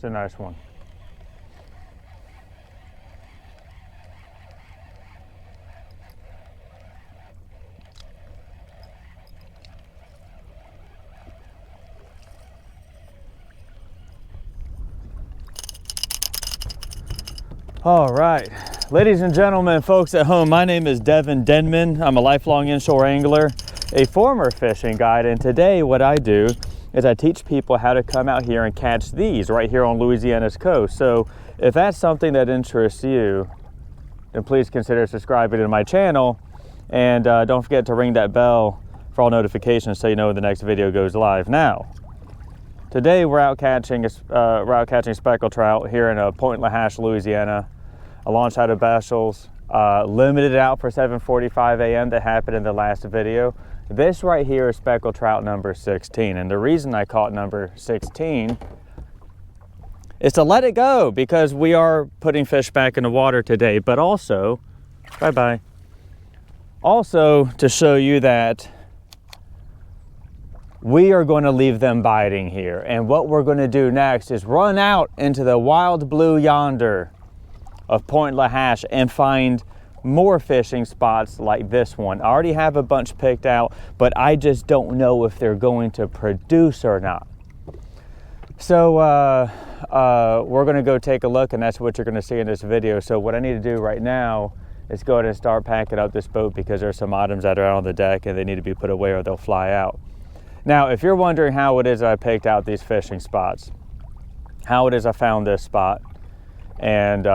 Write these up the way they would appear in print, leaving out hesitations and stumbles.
It's a nice one. All right, ladies and gentlemen, folks at home, my name is Devin Denman. I'm a lifelong inshore angler, a former fishing guide, and today what I do is I teach people how to come out here and catch these right here on Louisiana's coast. So if that's something that interests you, then please consider subscribing to my channel, and don't forget to ring that bell for all notifications so you know when the next video goes live. Now, today we're out catching speckled trout here in Pointe, Hache, Louisiana. I launched out of Bechel's, limited out for 7:45 a.m. that happened in the last video. This right here is speckled trout number 16, and the reason I caught number 16 is to let it go because we are putting fish back in the water today, but also, bye-bye, also to show you that we are going to leave them biting here. And what we're going to do next is run out into the wild blue yonder of Pointe Hache and find more fishing spots like this one. I already have a bunch picked out, but I just don't know if they're going to produce or not. So we're going to go take a look, and that's what you're going to see in this video. So what I need to do right now is go ahead and start packing up this boat because there's some items that are out on the deck and they need to be put away or they'll fly out. Now, if you're wondering how it is I picked out these fishing spots, how it is I found this spot, and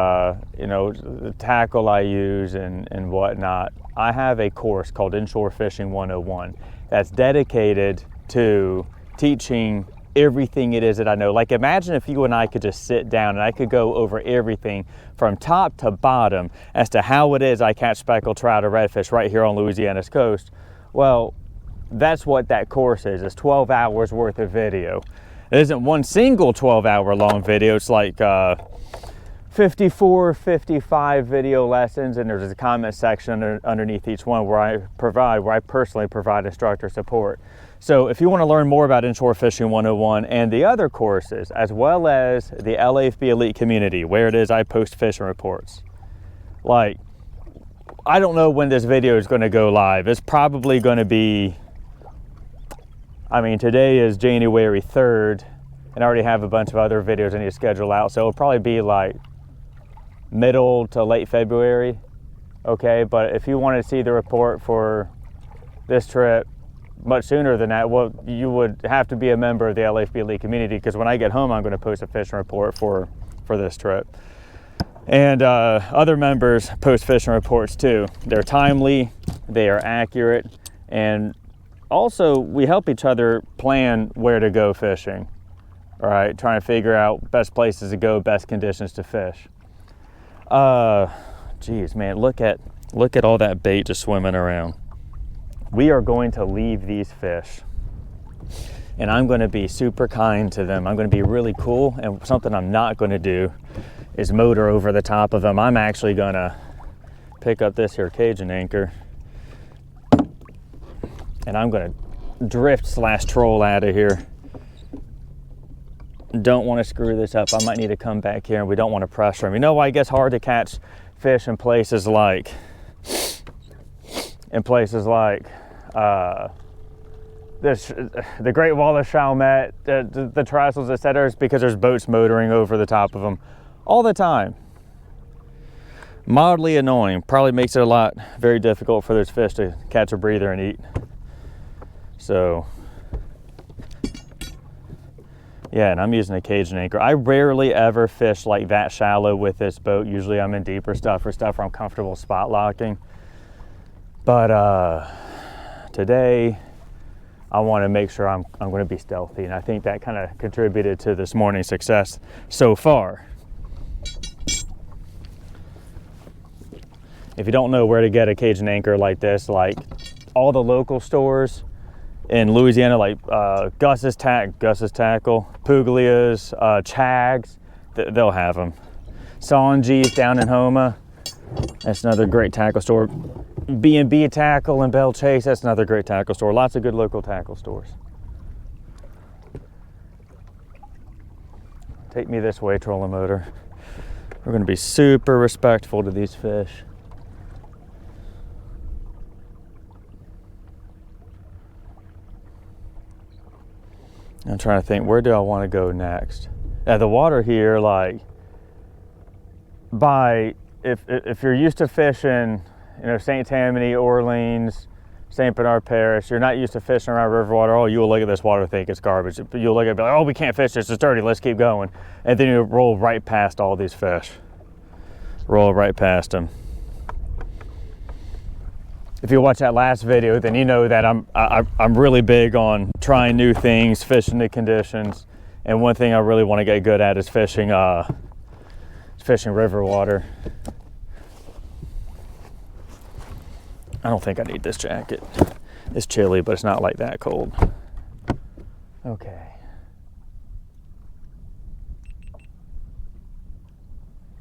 you know, the tackle I use and whatnot, I have a course called Inshore Fishing 101 that's dedicated to teaching everything it is that I know. Like, imagine if you and I could just sit down and I could go over everything from top to bottom as to how it is I catch speckled trout or redfish right here on Louisiana's coast. Well, that's what that course is. It's 12 hours worth of video. It isn't one single 12-hour long video. It's like 54, 55 video lessons, and there's a comment section underneath each one where I personally provide instructor support. So if you want to learn more about Inshore Fishing 101 and the other courses, as well as the LAFB Elite community, where it is I post fishing reports. Like, I don't know when this video is going to go live. It's probably going to be, I mean, today is January 3rd, and I already have a bunch of other videos I need to schedule out, so it'll probably be like middle to late February, okay? But if you want to see the report for this trip much sooner than that, well, you would have to be a member of the LAFB Elite community, because when I get home, I'm going to post a fishing report for this trip. And other members post fishing reports too. They're timely, they are accurate, and also we help each other plan where to go fishing. All right, trying to figure out best places to go, best conditions to fish. Geez, man, look at all that bait just swimming around. We are going to leave these fish, and I'm going to be super kind to them. I'm going to be really cool, and something I'm not going to do is motor over the top of them. I'm actually going to pick up this here Cajun anchor, and I'm going to drift/troll out of here. Don't want to screw this up. I might need to come back here, and we don't want to pressure them. You know why it gets hard to catch fish in places like the Great Wall of Chalmette, the trestles, etc., is because there's boats motoring over the top of them all the time. Mildly annoying. Probably makes it very difficult for those fish to catch a breather and eat. So yeah, and I'm using a Cajun anchor. I rarely ever fish like that shallow with this boat. Usually I'm in deeper stuff or stuff where I'm comfortable spot locking. But today I want to make sure I'm going to be stealthy, and I think that kind of contributed to this morning's success so far. If you don't know where to get a Cajun anchor like this, like all the local stores in Louisiana, like Gus's Tackle, Puglia's, Chag's, they'll have them. Sanji's down in Houma, that's another great tackle store. B&B Tackle in Belle Chase, that's another great tackle store. Lots of good local tackle stores. Take me this way, trolling motor. We're gonna be super respectful to these fish. I'm trying to think, where do I want to go next? The water here, like, if you're used to fishing, you know, St. Tammany, Orleans, St. Bernard Parish, you're not used to fishing around river water. Oh, you'll look at this water, think it's garbage. You'll look at it, be like, oh, we can't fish this, it's dirty, let's keep going. And then you roll right past all these fish. Roll right past them. If you watch that last video, then you know that I'm really big on trying new things, fishing the conditions. And one thing I really want to get good at is fishing river water. I don't think I need this jacket. It's chilly, but it's not like that cold. Okay.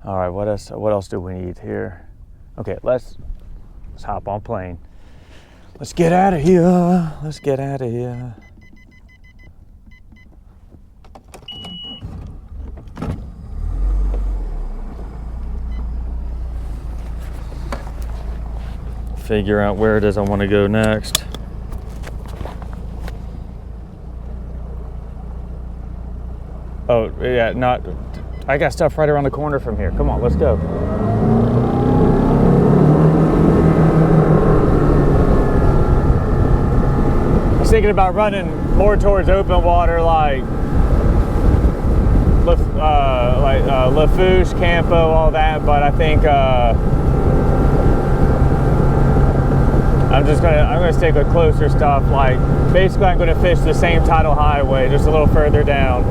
All right, what else do we need here? Okay, let's hop on plane. Let's get out of here. Let's get out of here. Figure out where it is I want to go next. Oh, yeah, I got stuff right around the corner from here. Come on, let's go. I was thinking about running more towards open water, like Lafourche, Campo, all that, but I think I'm gonna stick with closer stuff. Like, basically I'm gonna fish the same tidal highway, just a little further down.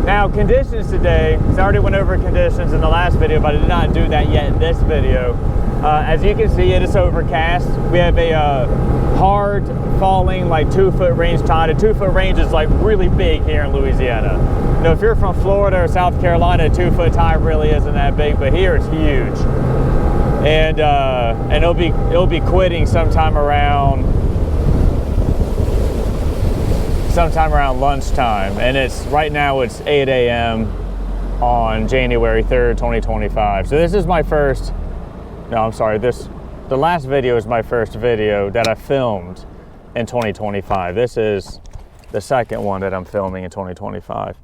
Now, conditions today, I already went over conditions in the last video, but I did not do that yet in this video. As you can see, it is overcast. We have a hard falling, like 2-foot range tide. A 2-foot range is like really big here in Louisiana. You know, if you're from Florida or South Carolina, a 2-foot tide really isn't that big, but here it's huge. And it'll be quitting sometime around lunchtime, and right now it's 8 a.m. on January 3rd, 2025. So this is my first, no, I'm sorry, the last video is my first video that I filmed in 2025. This is the second one that I'm filming in 2025.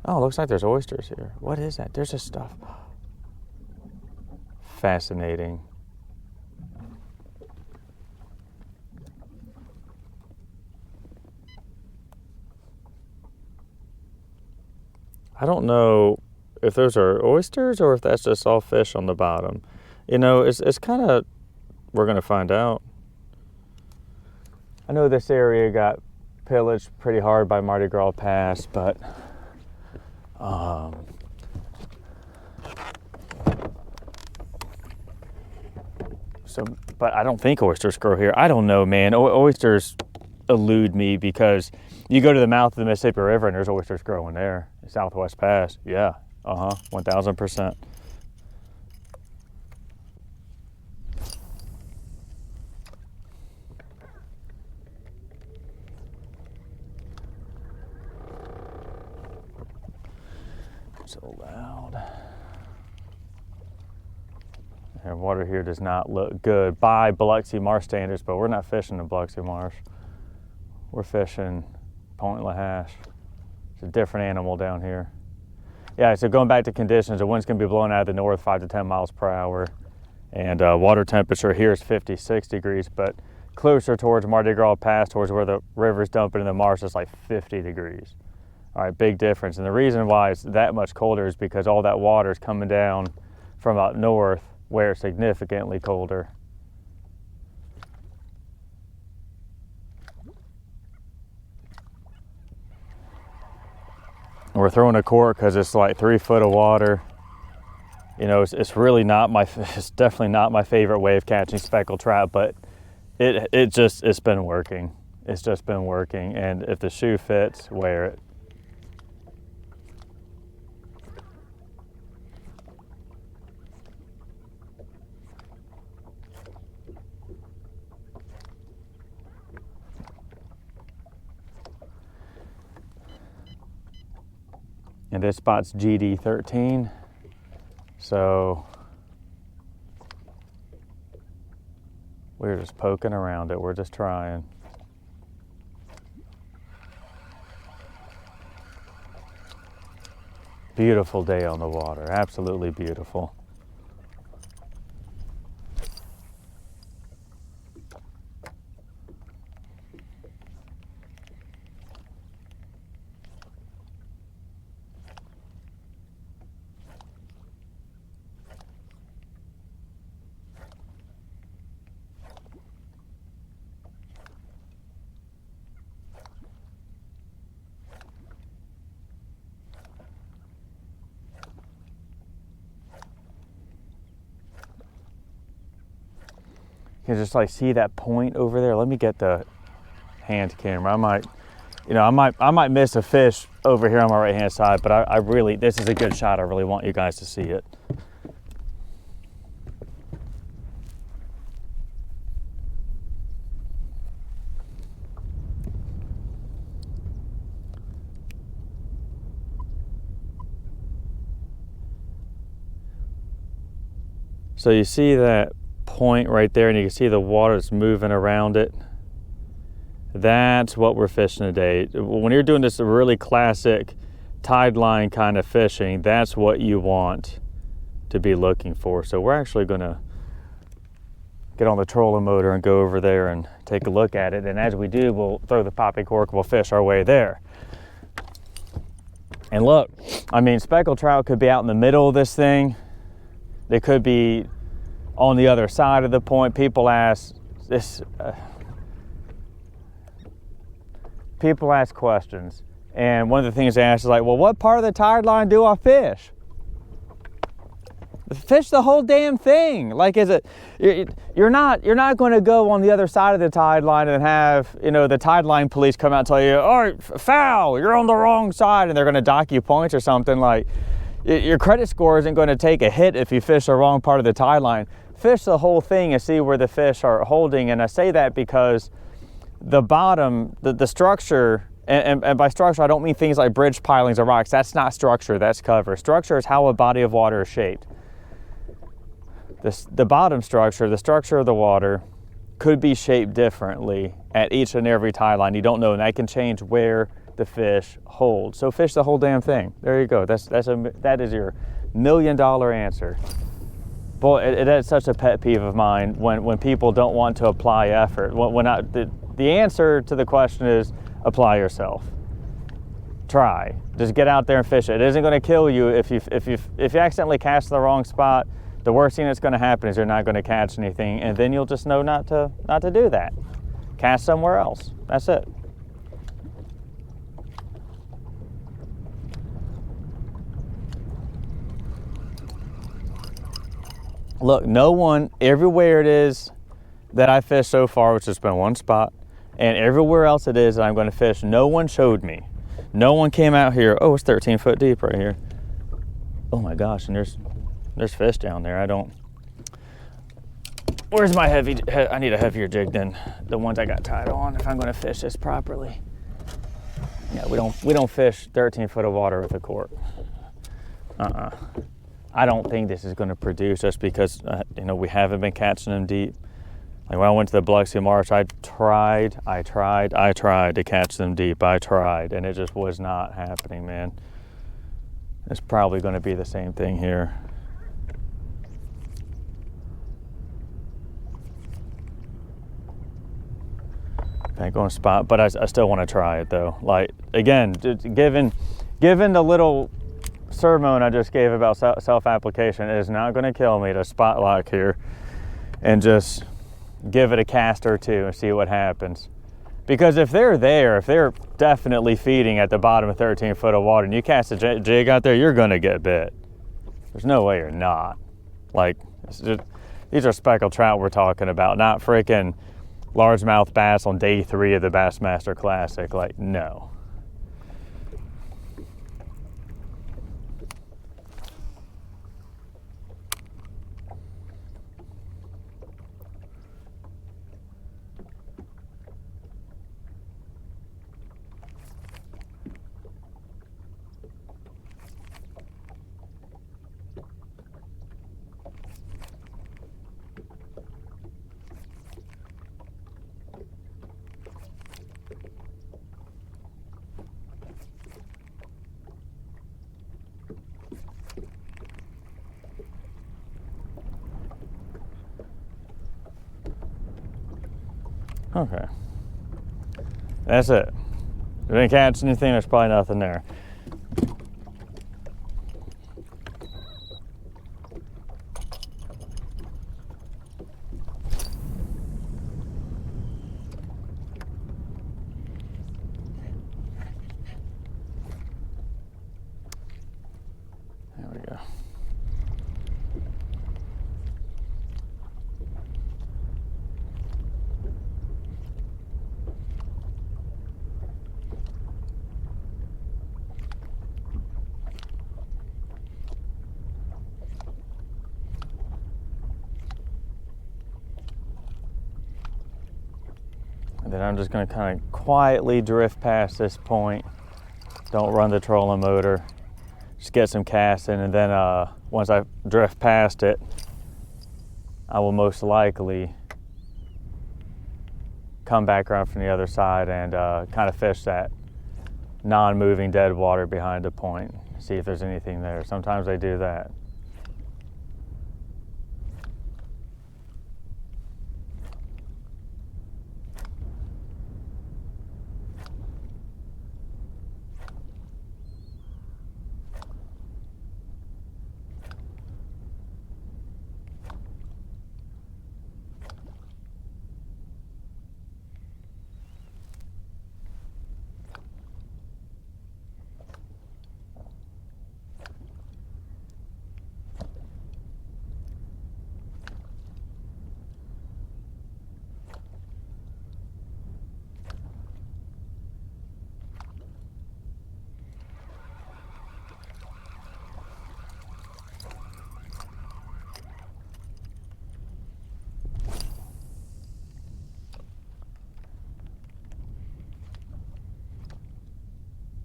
Oh, looks like there's oysters here. What is that? There's just stuff. Fascinating. I don't know if those are oysters or if that's just all fish on the bottom. You know, it's kind of, we're going to find out. I know this area got pillaged pretty hard by Mardi Gras Pass, but but I don't think oysters grow here. I don't know, man. Oysters elude me because you go to the mouth of the Mississippi River and there's oysters growing there. Southwest Pass, yeah, 1000%. So loud. And water here does not look good by Biloxi Marsh standards, but we're not fishing in Biloxi Marsh. We're fishing Pointe Hache. It's a different animal down here. Yeah, so going back to conditions, the wind's gonna be blowing out of the north 5 to 10 miles per hour. And water temperature here is 56 degrees, but closer towards Mardi Gras Pass, towards where the river's dumping in the marsh, is like 50 degrees. All right, big difference. And the reason why it's that much colder is because all that water is coming down from up north where it's significantly colder. We're throwing a cork because it's like 3 foot of water. You know, it's really not it's definitely not my favorite way of catching speckled trout, but it's been working. It's just been working, and if the shoe fits, wear it. And this spot's GD13. So we're just poking around it. We're just trying. Beautiful day on the water. Absolutely beautiful. You can just like see that point over there. Let me get the hand camera. I might miss a fish over here on my right hand side, but I really, this is a good shot. I really want you guys to see it. So you see that point right there, and you can see the water that's moving around it. That's what we're fishing today. When you're doing this really classic tide line kind of fishing, that's what you want to be looking for. So we're actually going to get on the trolling motor and go over there and take a look at it. And as we do, we'll throw the popping cork, we'll fish our way there. And look, I mean, speckled trout could be out in the middle of this thing. They could be on the other side of the point. People ask questions, and one of the things they ask is like, well, what part of the tide line do I fish? Fish the whole damn thing. Like, is it, you're not going to go on the other side of the tide line and have, you know, the tide line police come out and tell you, all right, foul, you're on the wrong side, and they're going to dock you points or something. Like, your credit score isn't going to take a hit if you fish the wrong part of the tide line. Fish the whole thing and see where the fish are holding. And I say that because the bottom, the structure, and by structure I don't mean things like bridge pilings or rocks. That's not structure, that's cover. Structure is how a body of water is shaped. The bottom structure, the structure of the water, could be shaped differently at each and every tide line. You don't know, and that can change where the fish hold. So fish the whole damn thing. There you go. That is your $1 million answer. Boy, that's such a pet peeve of mine when people don't want to apply effort. The answer to the question is apply yourself. Try. Just get out there and fish it. It isn't going to kill you if you accidentally cast the wrong spot. The worst thing that's going to happen is you're not going to catch anything, and then you'll just know not to do that. Cast somewhere else. That's it. Look, no one, everywhere it is that I fished so far, which has been one spot, and everywhere else it is that I'm going to fish, no one showed me. No one came out here. Oh, it's 13 foot deep right here. Oh my gosh, and there's fish down there. Where's my heavy, I need a heavier jig than the ones I got tied on if I'm going to fish this properly. Yeah, we don't fish 13 foot of water with a cork. I don't think this is going to produce just because, we haven't been catching them deep. Like when I went to the Biloxi Marsh, I tried to catch them deep. I tried, and it just was not happening, man. It's probably going to be the same thing here. Okay, going to spot, but I still want to try it though. Like, again, given the little sermon I just gave about self-application, it is not going to kill me to spot lock here and just give it a cast or two and see what happens. Because if they're definitely feeding at the bottom of 13 foot of water and you cast a jig out there, you're going to get bit. There's no way you're not. Like, these are speckled trout we're talking about, not freaking largemouth bass on day 3 of the Bassmaster Classic. Like, no. Okay. That's it. If we didn't catch anything, there's probably nothing there. There we go. And then I'm just going to kind of quietly drift past this point. Don't run the trolling motor. Just get some casts in, and then once I drift past it, I will most likely come back around from the other side and kind of fish that non-moving dead water behind the point. See if there's anything there. Sometimes I do that.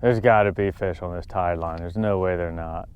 There's got to be fish on this tide line. There's no way they're not.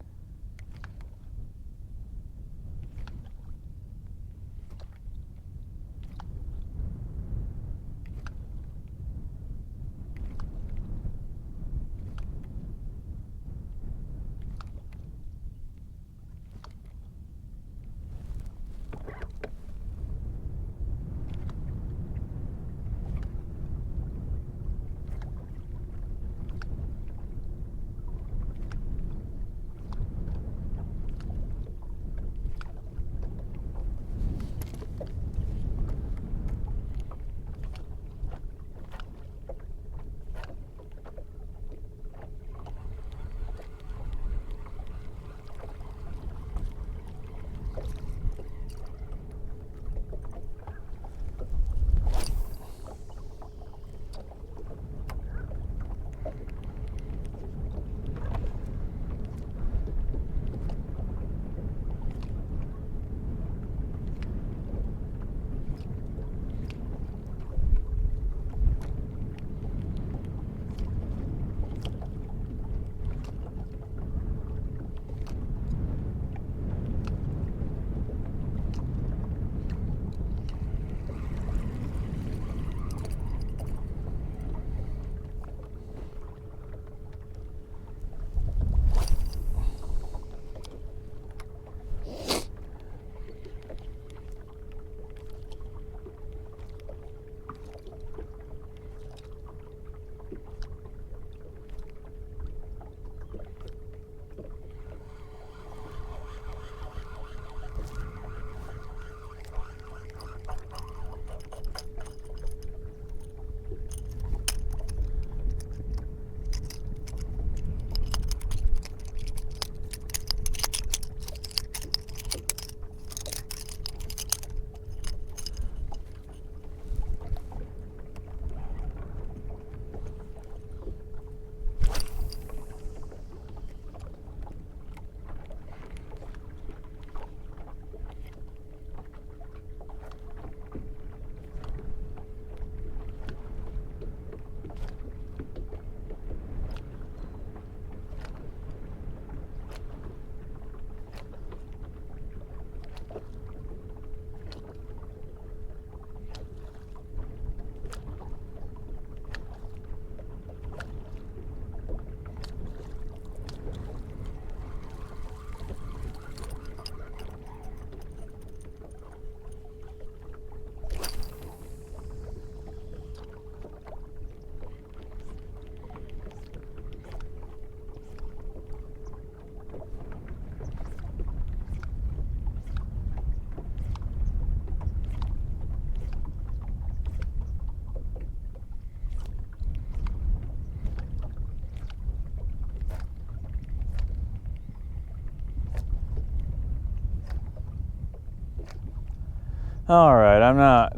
All right, I'm not,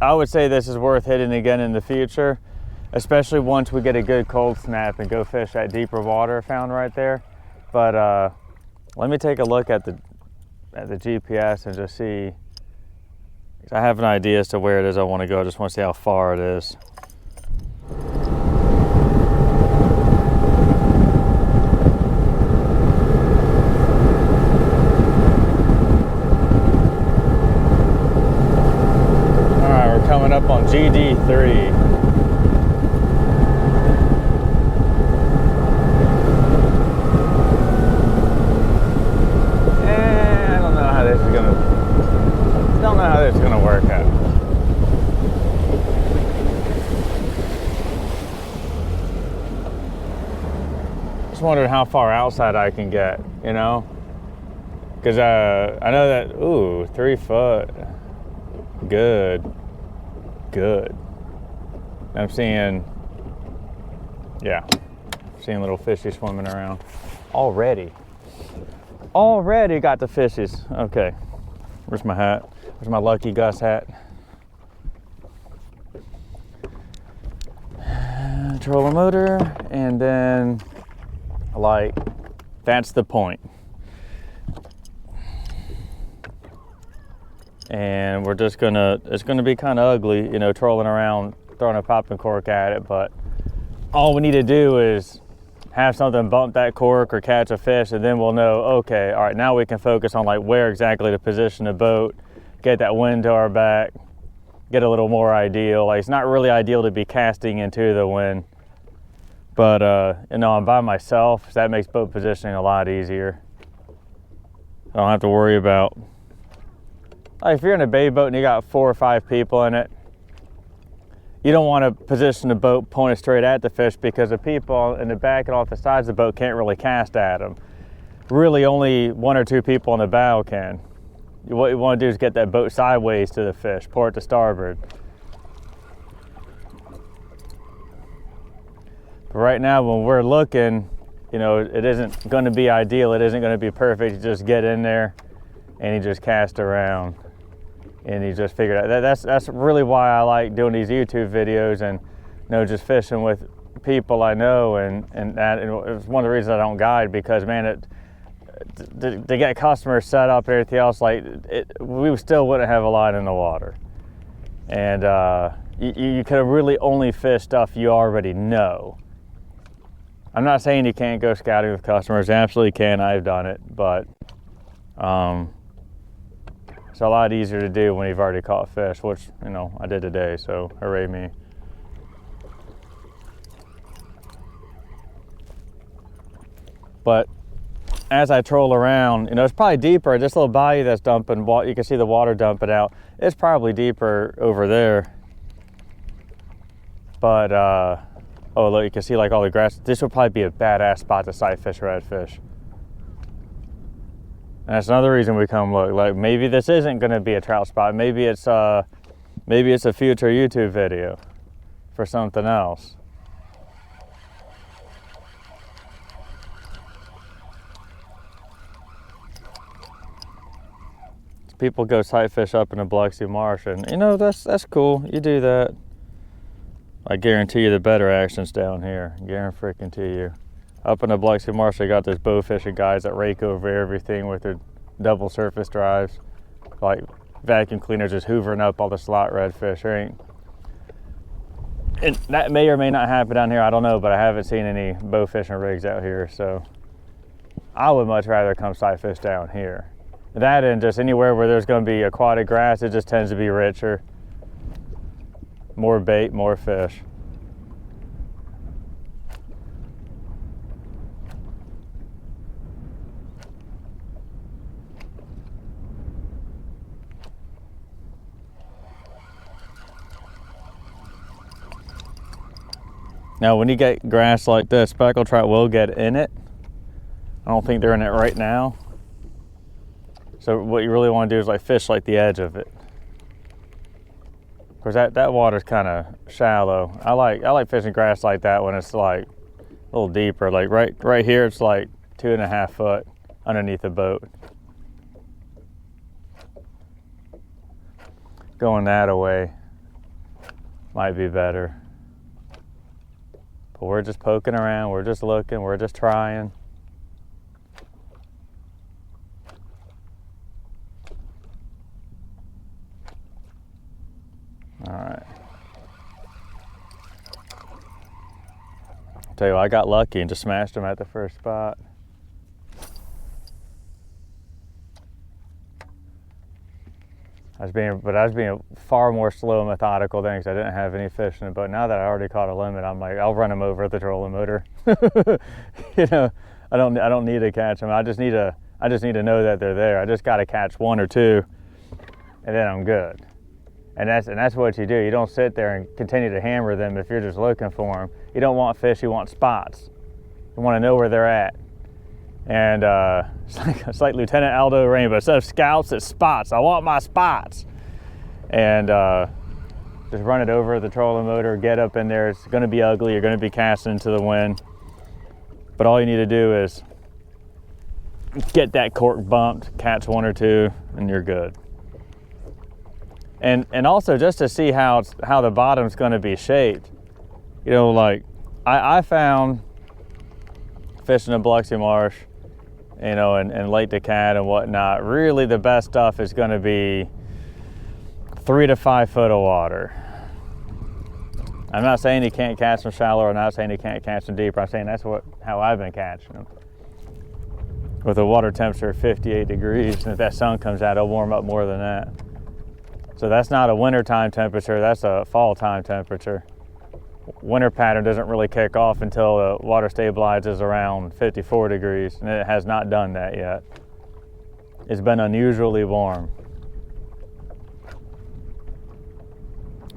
I would say this is worth hitting again in the future, especially once we get a good cold snap and go fish that deeper water found right there. But let me take a look at the GPS and just see. I have an idea as to where it is I want to go. I just want to see how far it is. All right, we're coming up on GD3. Don't know how this is gonna work out. Just wondering how far outside I can get, you know? Because I know that, ooh, 3 foot. Good. I'm seeing, yeah, seeing little fishies swimming around already. Already got the fishies. Okay, where's my hat? Where's my Lucky Gus hat? Trolling motor, and then like that's the point. And we're just gonna, it's gonna be kind of ugly, you know, trolling around, throwing a popping cork at it, but all we need to do is have something bump that cork or catch a fish, and then we'll know, okay, all right, now we can focus on like where exactly to position the boat, get that wind to our back, get a little more ideal. Like, it's not really ideal to be casting into the wind, but you know, I'm by myself, so that makes boat positioning a lot easier. I don't have to worry about, like, if you're in a bay boat and you got 4 or 5 people in it, you don't want to position the boat pointed straight at the fish, because the people in the back and off the sides of the boat can't really cast at them. Really, only 1 or 2 people on the bow can. What you want to do is get that boat sideways to the fish, port to starboard. But right now, when we're looking, you know, it isn't going to be ideal. It isn't going to be perfect. You just get in there and you just cast around. And you just figure it out. That's really why I like doing these YouTube videos, and, you know, just fishing with people I know, and that, and it's one of the reasons I don't guide, because, man, to get customers set up and everything else, like, we still wouldn't have a line in the water. And you could really only fish stuff you already know. I'm not saying you can't go scouting with customers. You absolutely can. I've done it, but it's a lot easier to do when you've already caught fish, which, you know, I did today, so hooray me. But as I troll around, you know, it's probably deeper. This little bayou that's dumping, you can see the water dumping out. It's probably deeper over there. But, oh, look, you can see like all the grass. This would probably be a badass spot to sight fish redfish. And that's another reason we come look. Like, maybe this isn't going to be a trout spot. Maybe it's a future YouTube video for something else. People go sight fish up in the Biloxi Marsh, and, you know, that's cool. You do that. I guarantee you the better action's down here. Guarantee you. Up in the Biloxi Marsh, they got those bow fishing guys that rake over everything with their double surface drives, like vacuum cleaners, just hoovering up all the slot redfish. Right? And that may or may not happen down here, I don't know, but I haven't seen any bow fishing rigs out here, so I would much rather come sight fish down here. That, and just anywhere where there's going to be aquatic grass, it just tends to be richer. More bait, more fish. Now, when you get grass like this, speckled trout will get in it. I don't think they're in it right now. So what you really want to do is like fish like the edge of it. Of course, that water's kind of shallow. I like fishing grass like that when it's like a little deeper. Like right here, it's like 2.5 foot underneath the boat. going that away might be better. But we're just poking around, we're just looking, we're just trying. All right. Tell you what, I got lucky and just smashed him at the first spot. I was being far more slow and methodical then because I didn't have any fish in the boat. Now that I already caught a limit, I'm like, I'll run them over with the trolling motor. You know, I don't need to catch them. I just need to know that they're there. I just got to catch one or two, and then I'm good. And that's what you do. You don't sit there and continue to hammer them if you're just looking for them. You don't want fish. You want spots. You want to know where they're at. And it's like Lieutenant Aldo Rainbow. Instead of scouts, it's spots. I want my spots. And just run it over the trolling motor, get up in there. It's going to be ugly. You're going to be casting into the wind. But all you need to do is get that cork bumped, catch one or two, and you're good. And also just to see how the bottom's going to be shaped. You know, like I found fishing in Biloxi Marsh, you know, and Lake DeKalb and whatnot, really the best stuff is going to be 3 to 5 foot of water. I'm not saying you can't catch them shallow, I'm not saying you can't catch them deeper. I'm saying that's how I've been catching them. With a water temperature of 58 degrees, and if that sun comes out, it'll warm up more than that. So that's not a wintertime temperature, that's a fall time temperature. Winter pattern doesn't really kick off until the water stabilizes around 54 degrees, and it has not done that yet. It's been unusually warm.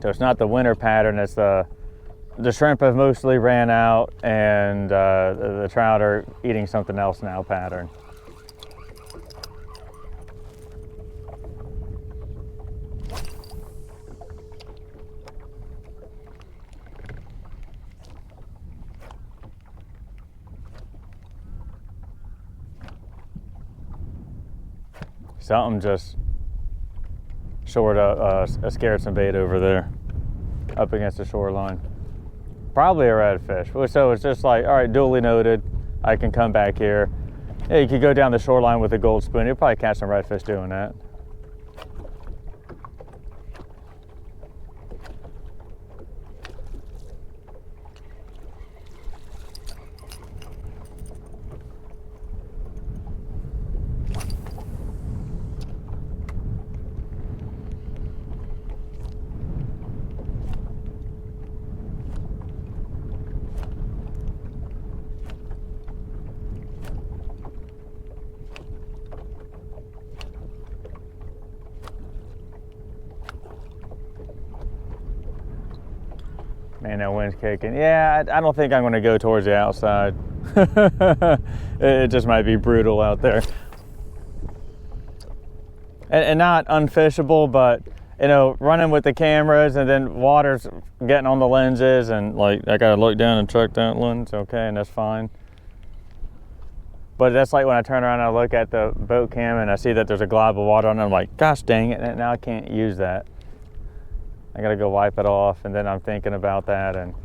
So it's not the winter pattern, it's the shrimp have mostly ran out and the trout are eating something else now pattern. Something just short a scared some bait over there up against the shoreline. Probably a redfish. So it's just like, all right, duly noted. I can come back here. Yeah, you could go down the shoreline with a gold spoon. You'll probably catch some redfish doing that. Man, that wind's kicking. Yeah, I don't think I'm going to go towards the outside. It just might be brutal out there. And not unfishable, but, you know, running with the cameras and then water's getting on the lenses and, like, I got to look down and check that lens, okay, and that's fine. But that's like when I turn around and I look at the boat cam and I see that there's a glob of water on it, I'm like, gosh dang it, now I can't use that. I gotta go wipe it off, and then I'm thinking about that, and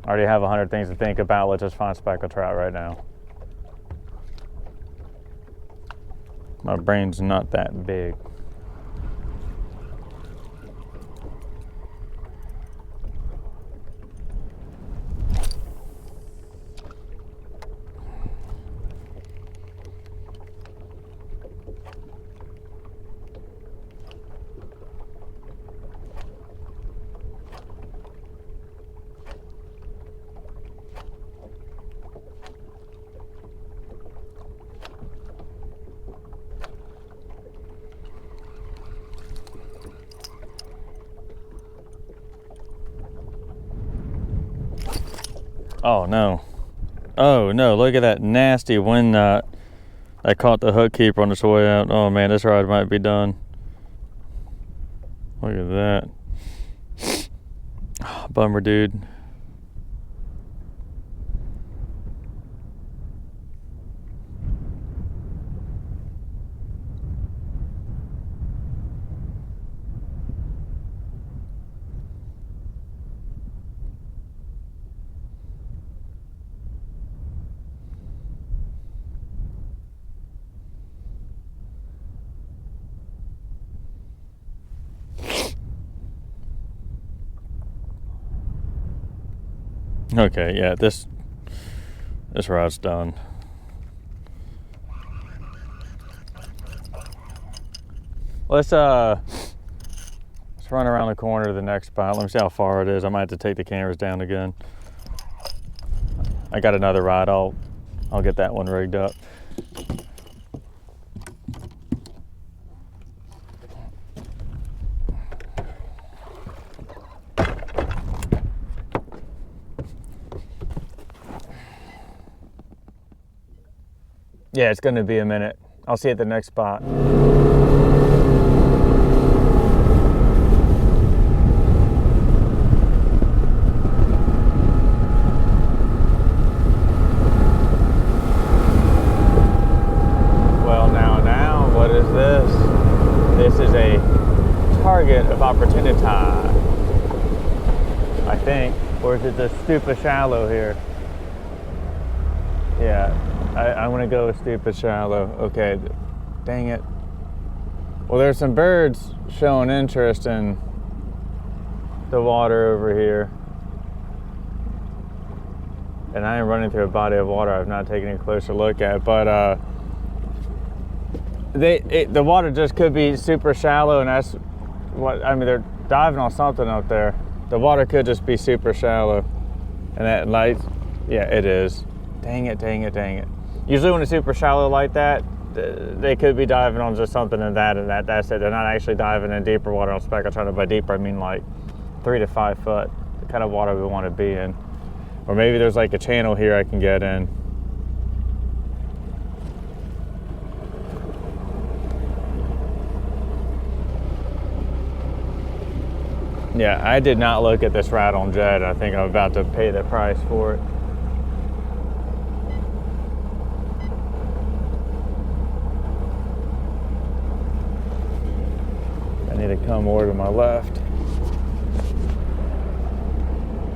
I already have 100 things to think about. Let's just find speckled trout right now. My brain's not that big. Oh no. Oh no, look at that nasty wind knot. I caught the hook keeper on its way out. Oh man, this ride might be done. Look at that. Oh, bummer, dude. Okay, yeah, this rod's done. Let's run around the corner to the next spot. Let me see how far it is. I might have to take the cameras down again. I got another rod. I'll get that one rigged up. Yeah, it's going to be a minute. I'll see you at the next spot. Well, now, what is this? This is a target of opportunity, I think. Or is it the stupid shallow here? Yeah. I'm gonna go with stupid shallow. Okay, dang it. Well, there's some birds showing interest in the water over here. And I am running through a body of water I've not taken a closer look at, but the water just could be super shallow, and that's what, I mean, they're diving on something up there. The water could just be super shallow. And that light, yeah, it is. Dang it. Usually when it's super shallow like that, they could be diving on just something in that, and that's it. They're not actually diving in deeper water on Speckled Trout. By deeper, I mean like 3 to 5 foot, the kind of water we want to be in. Or maybe there's like a channel here I can get in. Yeah, I did not look at this rat on Jed. I think I'm about to pay the price for it. I need to come more to my left.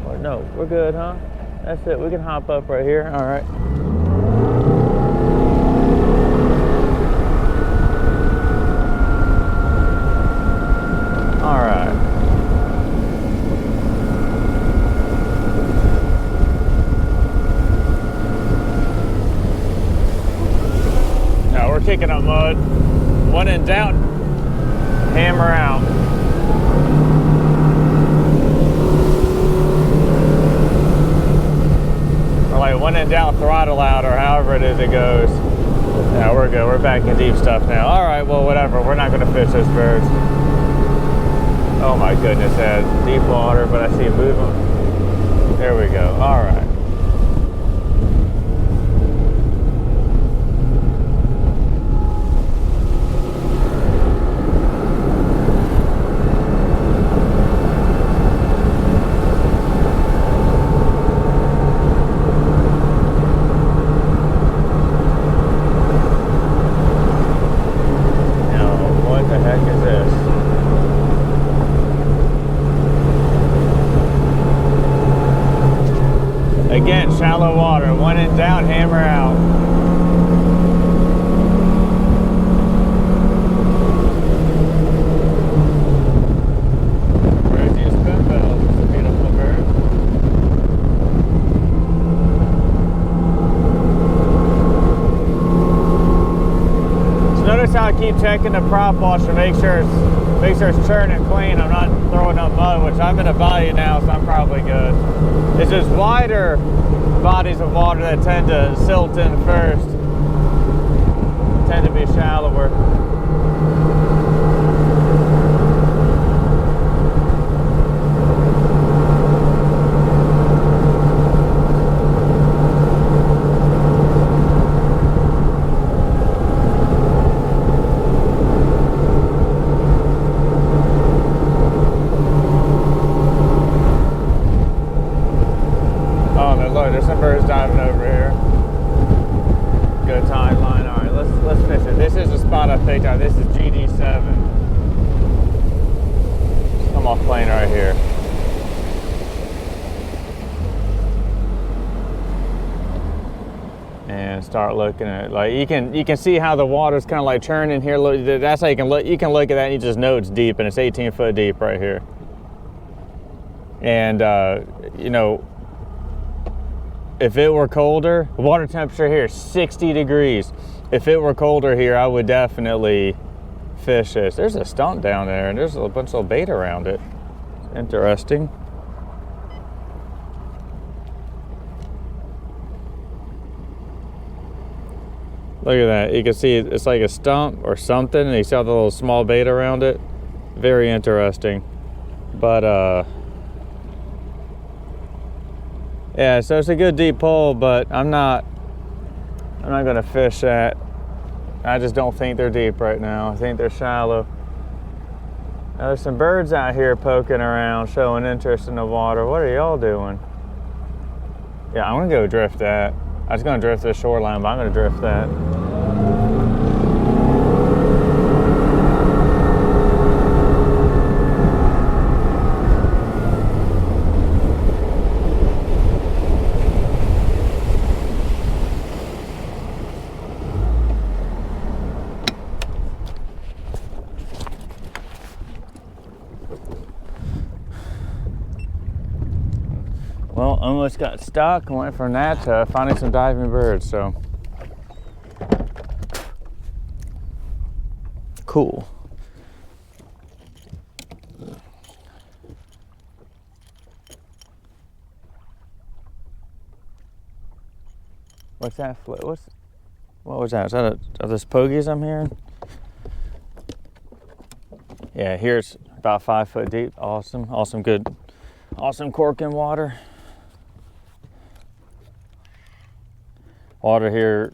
Or no, we're good, huh? That's it, we can hop up right here. All right. All right. Now we're kicking up mud. One in doubt, hammer out. Or like one in doubt, throttle out, or however it is it goes. Yeah, we're good. We're back in deep stuff now. All right, well, whatever. We're not going to fish those birds. Oh my goodness, that's deep water, but I see movement. There we go. All right. Again, shallow water. One in doubt, hammer out. Crazy spoonbill. It's a beautiful bird. So notice how I keep checking the prop washer, make sure it's churning clean. I'm not throwing up mud, which I'm in a bayou now, so I'm probably good. It's just wider bodies of water that tend to silt in first, tend to be shallower. There's some birds diving over here. Good tide line. All right, let's fish it. This is the spot I picked out. This is GD7. Just come off plane right here. And start looking at it. Like you can see how the water's kind of like churning here. Look, that's how you can look. You can look at that and you just know it's deep, and it's 18 foot deep right here. And you know, if it were colder, water temperature here is 60 degrees. If it were colder here, I would definitely fish this. There's a stump down there and there's a bunch of bait around it. Interesting. Look at that. You can see it's like a stump or something, and you see all the little small bait around it. Very interesting. But yeah, so it's a good deep hole, but I'm not gonna fish that. I just don't think they're deep right now. I think they're shallow. Now there's some birds out here poking around, showing interest in the water. What are y'all doing? Yeah, I'm gonna go drift that. I was gonna drift the shoreline, but I'm gonna drift that. Well, almost got stuck and went from that to finding some diving birds, so. Cool. What's that? What was that? Is that are those pogies I'm hearing? Yeah, here's about 5 foot deep. Awesome, awesome, good. Awesome cork in water. Water here,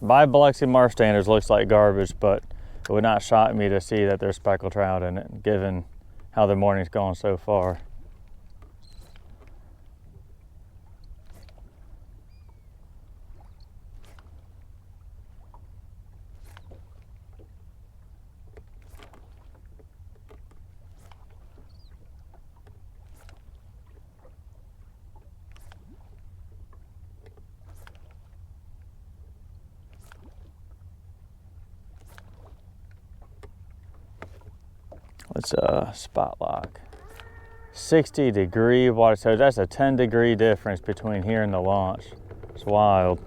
by Biloxi marsh standards, looks like garbage, but it would not shock me to see that there's speckled trout in it, given how the morning's gone so far. Let's spot lock. 60 degree water, so that's a 10-degree difference between here and the launch. It's wild.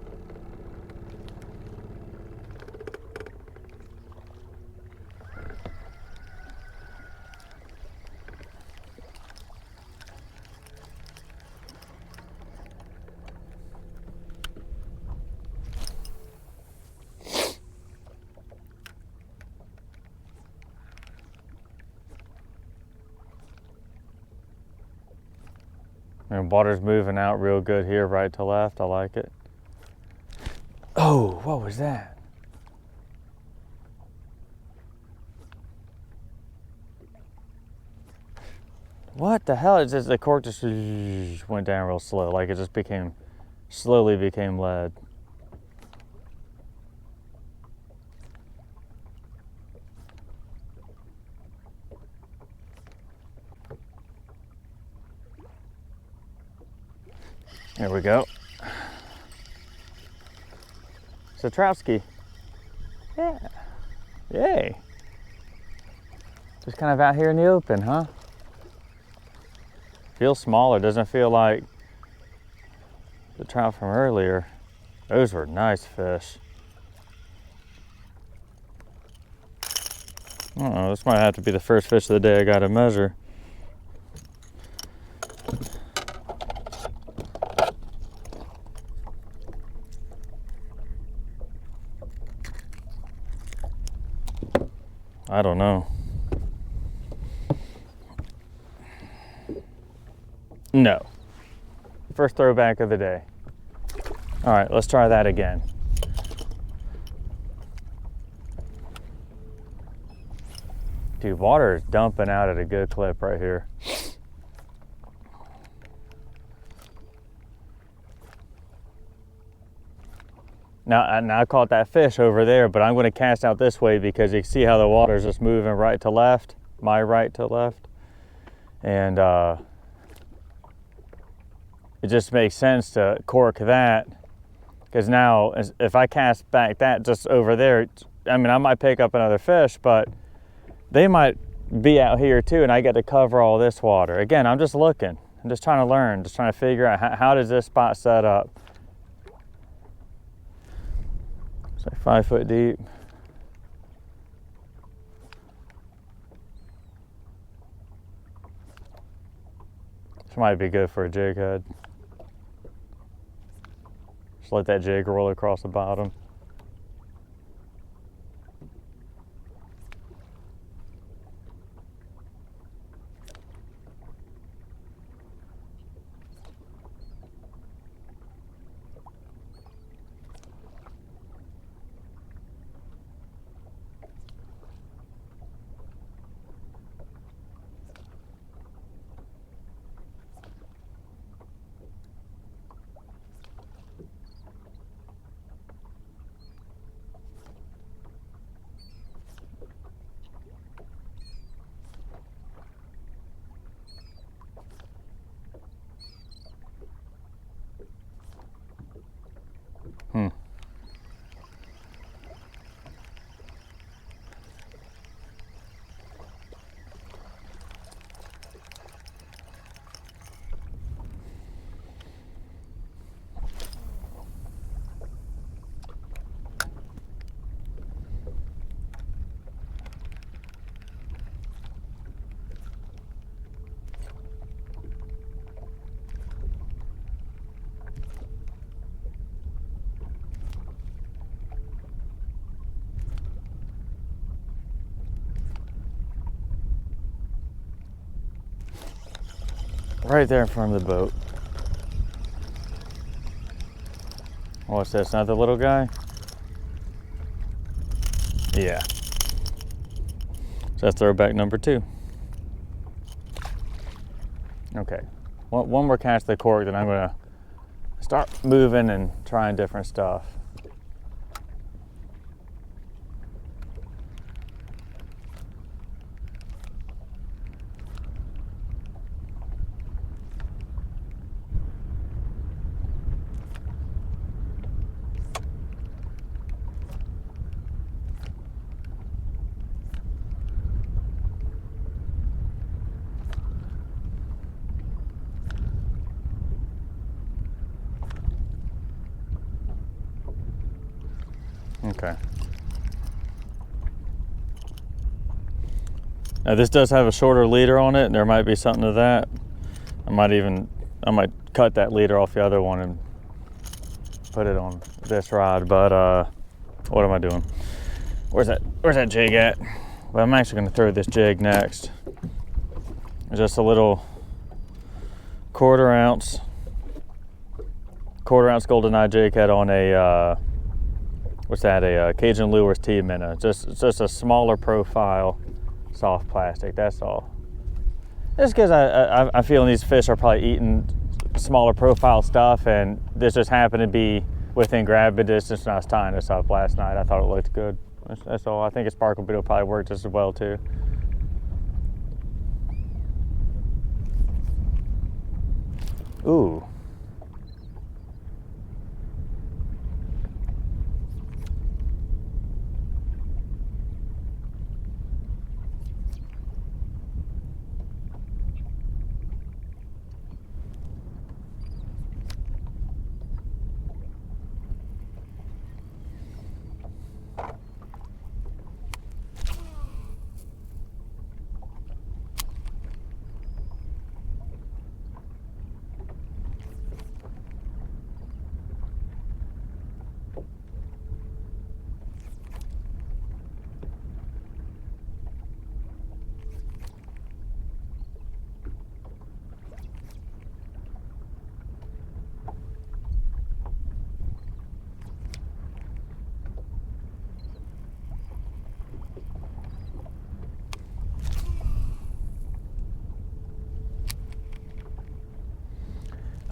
And water's moving out real good here, right to left. I like it. Oh, what was that? What the hell? It's just the cork just went down real slow, like it just slowly became lead. There we go. It's a troutski. Yeah. Yay. Just kind of out here in the open, huh? Feels smaller, doesn't feel like the trout from earlier. Those were nice fish. I don't know, this might have to be the first fish of the day I gotta measure. I don't know. No. First throwback of the day. All right, let's try that again. Dude, water is dumping out at a good clip right here. Now I caught that fish over there, but I'm going to cast out this way because you see how the water is just moving right to left, my right to left. And it just makes sense to cork that, because now if I cast back that just over there, I mean, I might pick up another fish, but they might be out here too, and I get to cover all this water. Again, I'm just looking. I'm just trying to learn, just trying to figure out how does this spot set up. It's like 5 foot deep. This might be good for a jig head. Just let that jig roll across the bottom. Right there in front of the boat. What's this, another little guy? Yeah. So that's throwback number 2. Okay, one more cast of the cork, then I'm gonna start moving and trying different stuff. Okay. Now this does have a shorter leader on it, and there might be something to that. I might cut that leader off the other one and put it on this rod, but what am I doing? Where's that jig at? Well, I'm actually gonna throw this jig next. Just a little quarter ounce golden eye jig head on a what's that? A Cajun Lures T-minnow. Just a smaller profile, soft plastic. That's all. Just because I feel these fish are probably eating smaller profile stuff, and this just happened to be within grabbing distance when I was tying this up last night. I thought it looked good. That's all. I think a sparkle bait will probably work just as well too. Ooh.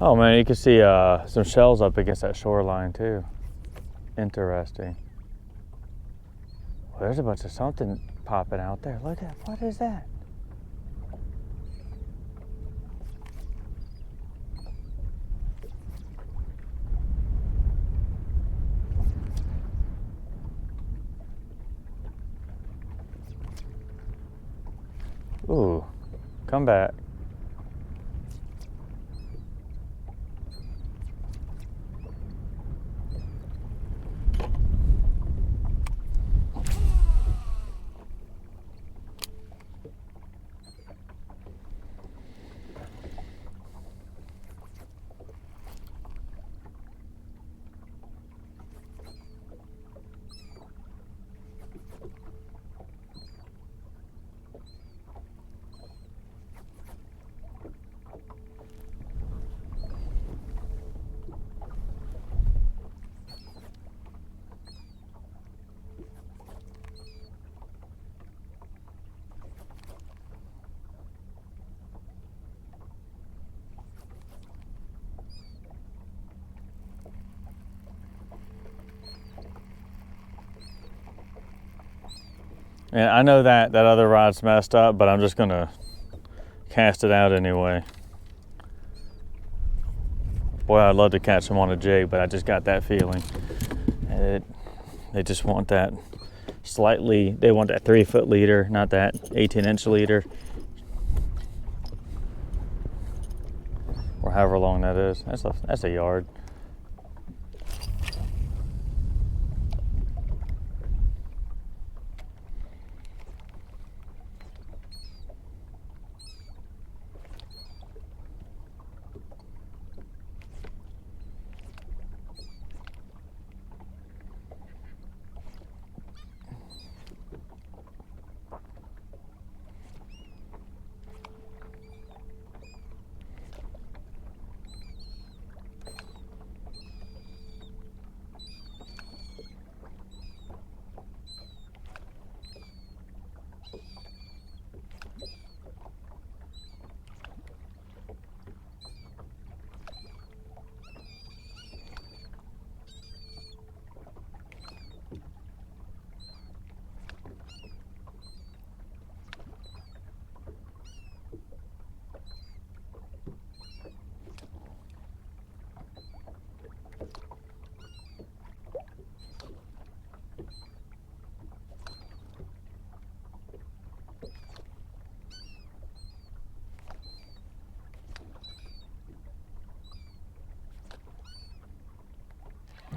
Oh man, you can see some shells up against that shoreline too. Interesting. Well, there's a bunch of something popping out there. Look at, what is that? Ooh, come back. And I know that other rod's messed up, but I'm just gonna cast it out anyway. Boy, I'd love to catch them on a jig, but I just got that feeling. And they just want that slightly, they want that 3-foot leader, not that 18-inch leader. Or however long that is. That's a yard.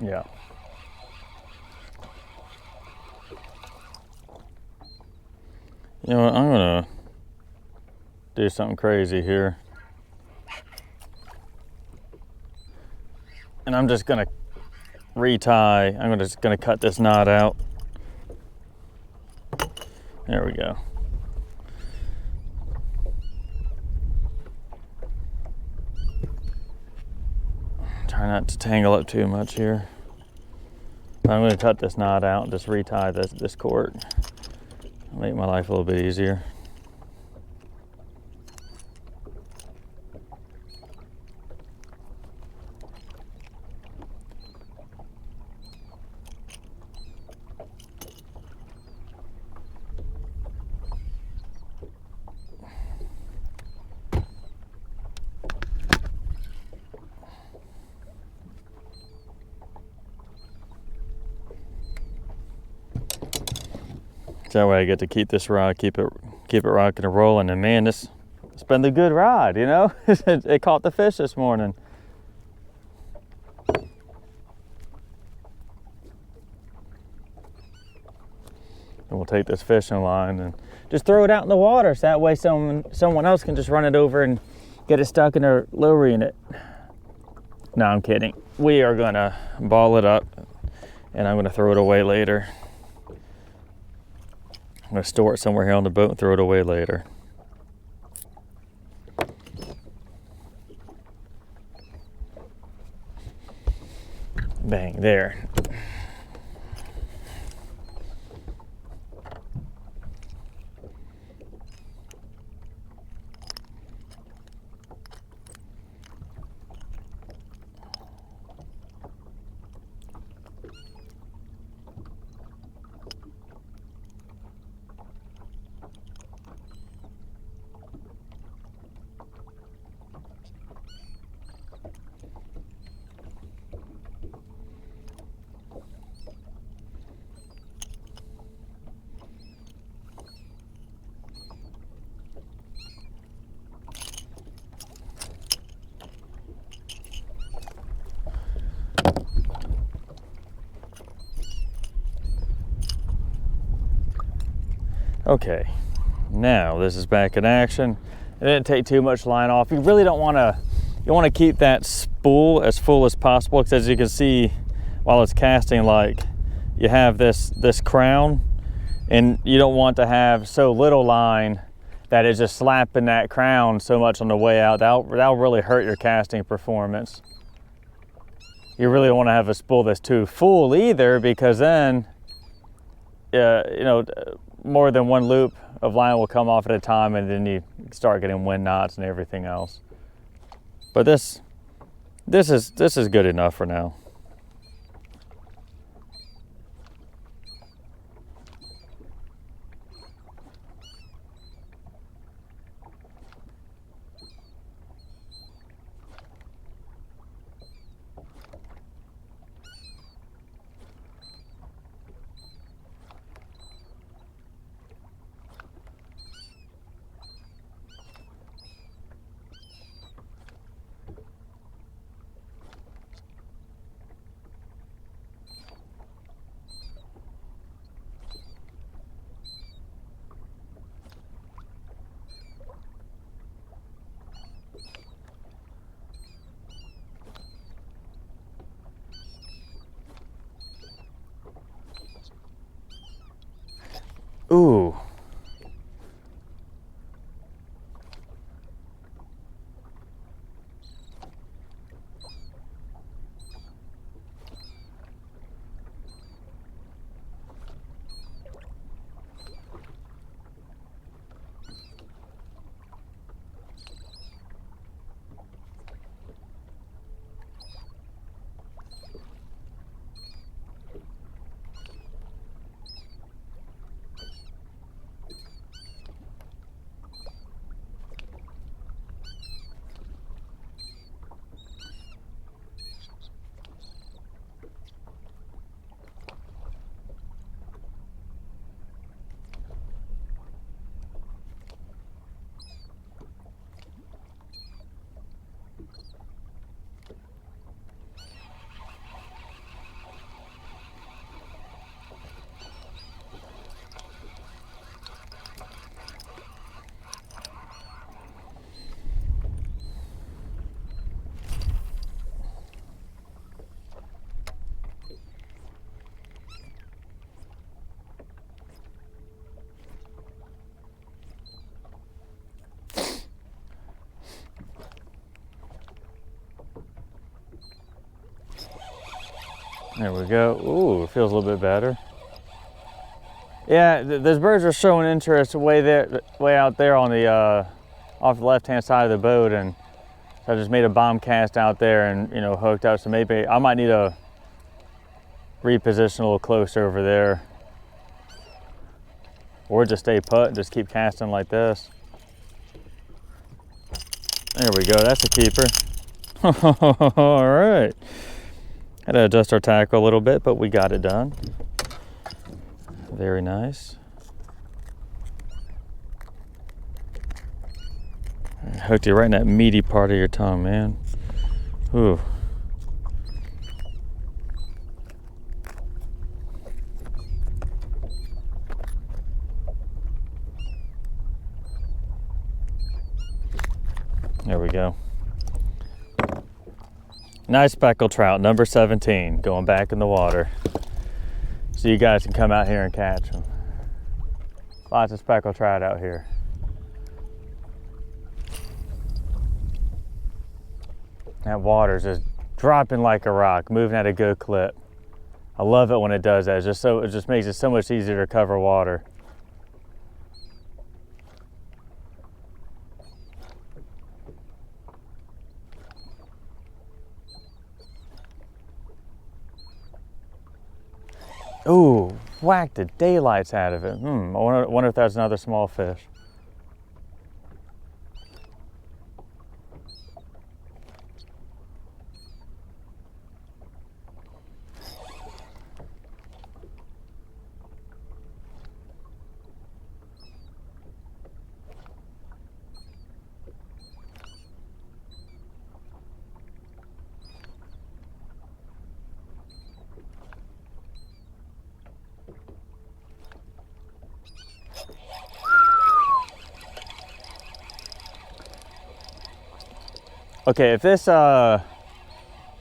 Yeah. You know what, I'm gonna do something crazy here. And I'm just gonna retie. I'm just gonna cut this knot out. There we go. Try not to tangle up too much here. I'm going to cut this knot out and just retie this cord. Make my life a little bit easier. That way I get to keep this rod, keep it rocking and rolling. And man, it's been the good rod, you know? It caught the fish this morning. And we'll take this fishing line and just throw it out in the water, so that way someone else can just run it over and get it stuck in their lure unit. No, I'm kidding. We are gonna ball it up and I'm gonna throw it away later. I'm gonna store it somewhere here on the boat and throw it away later. Bang, there. Okay, now this is back in action. It didn't take too much line off. You really don't want to, you want to keep that spool as full as possible, because as you can see while it's casting, like you have this crown, and you don't want to have so little line that it's just slapping that crown so much on the way out. That'll really hurt your casting performance. You really don't want to have a spool that's too full either, because then you know, more than one loop of line will come off at a time, and then you start getting wind knots and everything else. But this is good enough for now. Ooh. There we go. Ooh, it feels a little bit better. Yeah, those birds are showing interest way out there on the off the left-hand side of the boat, and so I just made a bomb cast out there and hooked up. So maybe I might need to reposition a little closer over there, or just stay put and just keep casting like this. There we go. That's a keeper. All right. Had to adjust our tackle a little bit, but we got it done. Very nice. I hooked you right in that meaty part of your tongue, man. Ooh. There we go. Nice speckled trout, number 17, going back in the water. So you guys can come out here and catch them. Lots of speckled trout out here. That water's just dropping like a rock, moving at a good clip. I love it when it does that. It just makes it so much easier to cover water. Ooh, whacked the daylights out of it. I wonder if that's another small fish. Okay, if this,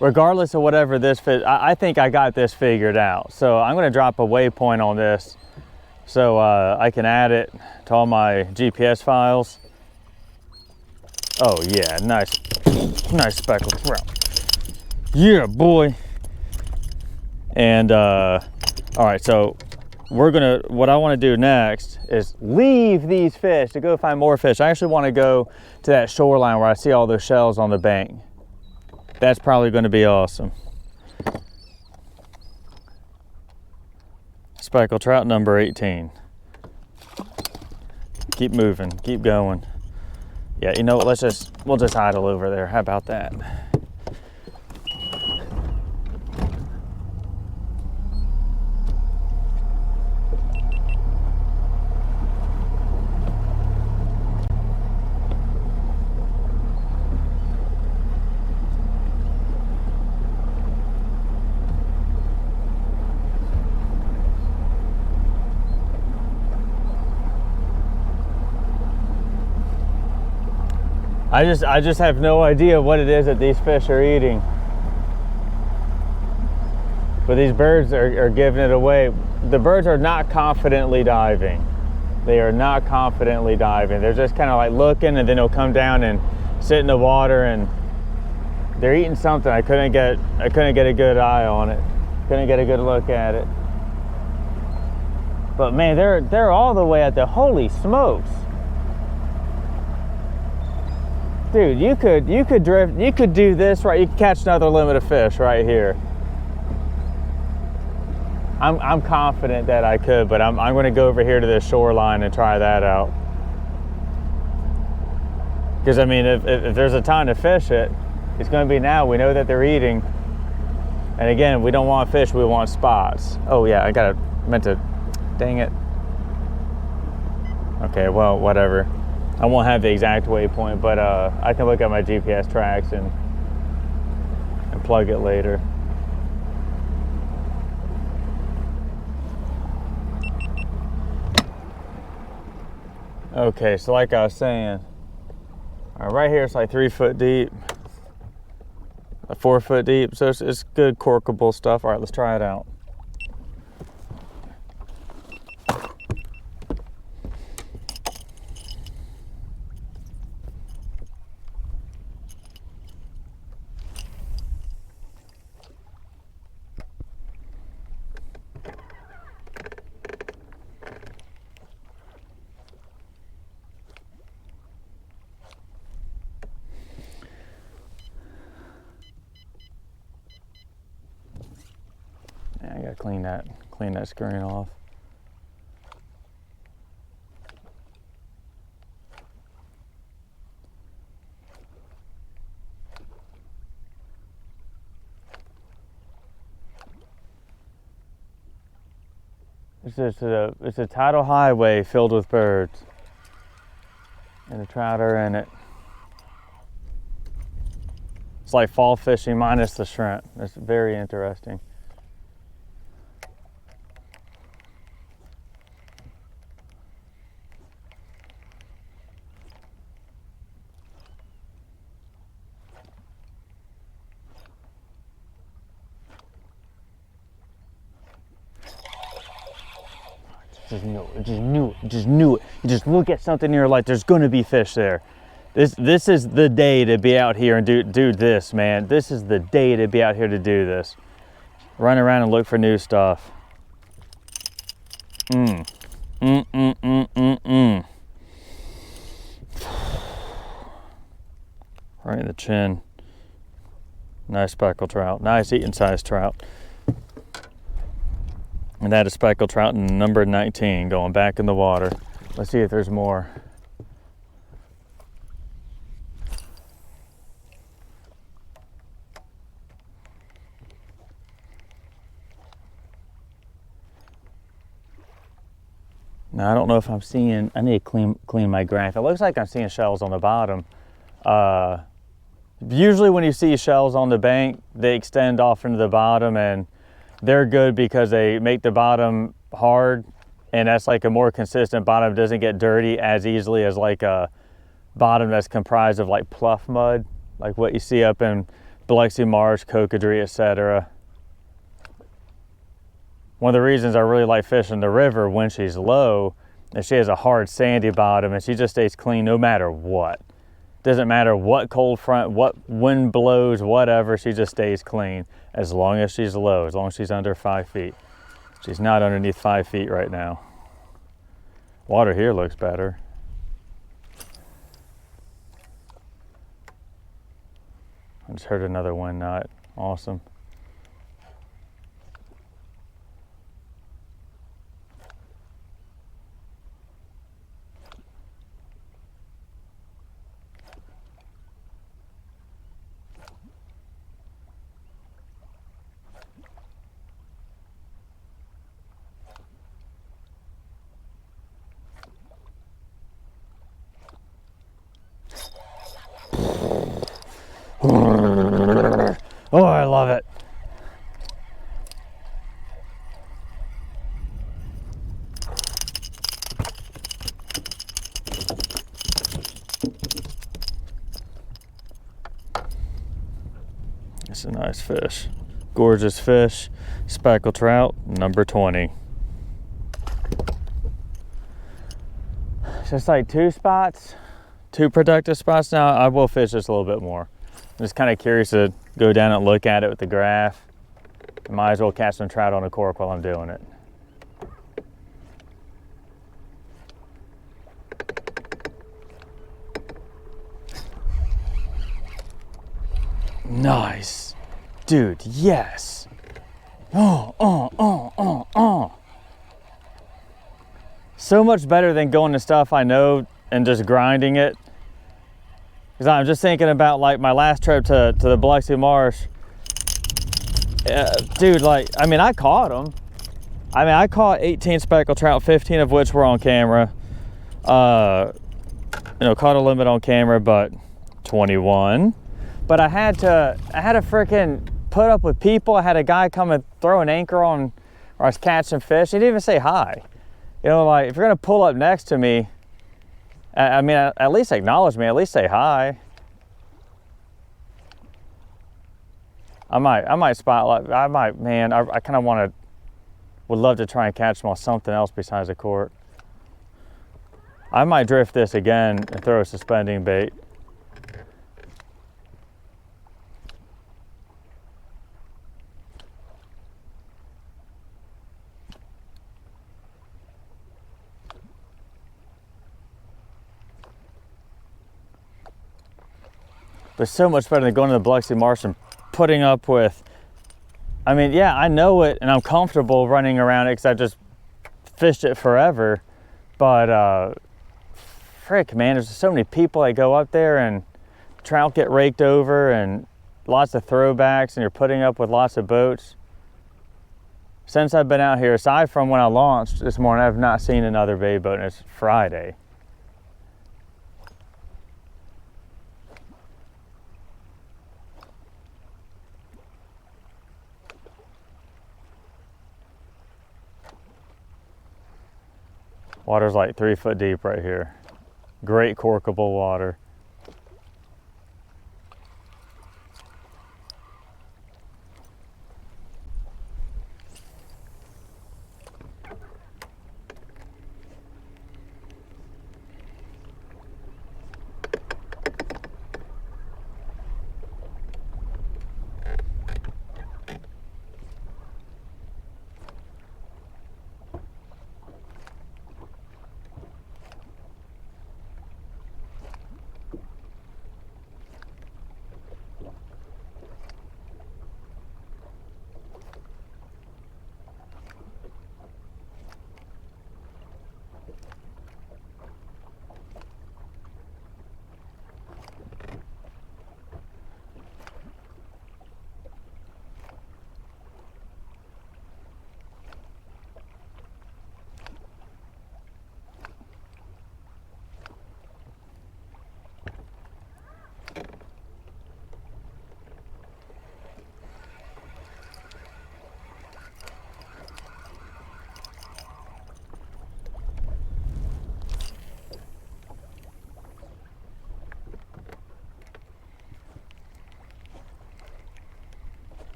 regardless of whatever this fish, I think I got this figured out. So I'm gonna drop a waypoint on this so I can add it to all my GPS files. Oh yeah, nice speckled trout. Yeah, boy. And all right, so what I wanna do next is leave these fish to go find more fish. I actually wanna go to that shoreline where I see all those shells on the bank. That's probably gonna be awesome. Speckled trout number 18. Keep moving, keep going. Yeah, you know what, we'll just idle over there. How about that? I just have no idea what it is that these fish are eating. But these birds are giving it away. The birds are not confidently diving. They are not confidently diving. They're just kind of like looking, and then they'll come down and sit in the water, and they're eating something. I couldn't get a good eye on it. Couldn't get a good look at it. But man, they're all the way at the, holy smokes. Dude, you could drift, you could do this right, you could catch another limit of fish right here. I'm confident that I could, but I'm going to go over here to the shoreline and try that out. Because I mean, if there's a time to fish it, it's going to be now. We know that they're eating. And again, we don't want fish, we want spots. Oh yeah, meant to, dang it. Okay, well, whatever. I won't have the exact waypoint, but I can look at my GPS tracks and plug it later. Okay, so like I was saying, right here it's like 3 foot deep, 4 foot deep, so it's good corkable stuff. All right, let's try it out. I gotta clean that screen off. It's a tidal highway filled with birds, and the trout are in it. It's like fall fishing minus the shrimp. It's very interesting. Just knew it. You just look at something in your life, there's gonna be fish there. This is the day to be out here and do this, man. This is the day to be out here to do this. Run around and look for new stuff. Right in the chin. Nice speckled trout. Nice eating sized trout. And that is speckled trout number 19 going back in the water. Let's see if there's more. Now I don't know if I'm seeing, I need to clean my graph. It looks like I'm seeing shells on the bottom. Usually when you see shells on the bank, they extend off into the bottom, and they're good because they make the bottom hard, and that's like a more consistent bottom. It doesn't get dirty as easily as like a bottom that's comprised of like pluff mud, like what you see up in Biloxi Marsh, Cocodrie, etc. One of the reasons I really like fishing the river when she's low is she has a hard sandy bottom, and she just stays clean no matter what. Doesn't matter what cold front, what wind blows, whatever, she just stays clean as long as she's low, as long as she's under 5 feet. She's not underneath 5 feet right now. Water here looks better. I just heard another wind knot. Awesome. Oh, I love it. It's a nice fish. Gorgeous fish. Speckled trout, number 20. So it's like 2 spots, 2 productive spots now. I will fish this a little bit more. I'm just kind of curious to go down and look at it with the graph. Might as well catch some trout on a cork while I'm doing it. Nice. Dude, yes. So much better than going to stuff I know and just grinding it. Because I'm just thinking about like my last trip to the Biloxi Marsh. Dude, like, I mean, I caught them. I mean, I caught 18 speckled trout, 15 of which were on camera. You know, caught a limit on camera, but 21. But I had to freaking put up with people. I had a guy come and throw an anchor on, or I was catching fish. He didn't even say hi. You know, like, if you're gonna pull up next to me, I mean, at least acknowledge me, at least say hi. I might spotlight, man, I kind of would love to try and catch them on something else besides a cork. I might drift this again and throw a suspending bait. But so much better than going to the Biloxi Marsh and putting up with, I mean, yeah, I know it and I'm comfortable running around it because I just fished it forever. But frick, man, there's so many people that go up there and trout get raked over and lots of throwbacks, and you're putting up with lots of boats. Since I've been out here, aside from when I launched this morning, I've not seen another bay boat, and it's Friday. Water's like 3 foot deep right here. Great corkable water.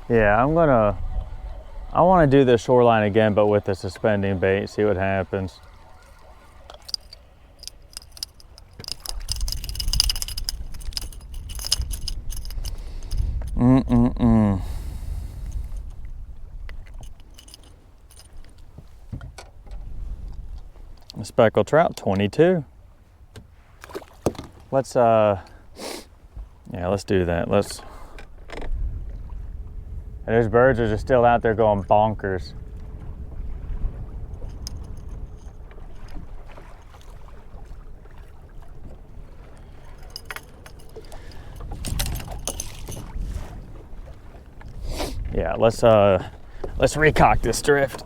Yeah, I want to do the shoreline again, but with the suspending bait, see what happens. Speckled trout, 22. Let's yeah, let's do that. And those birds are just still out there going bonkers. Yeah, let's recock this drift.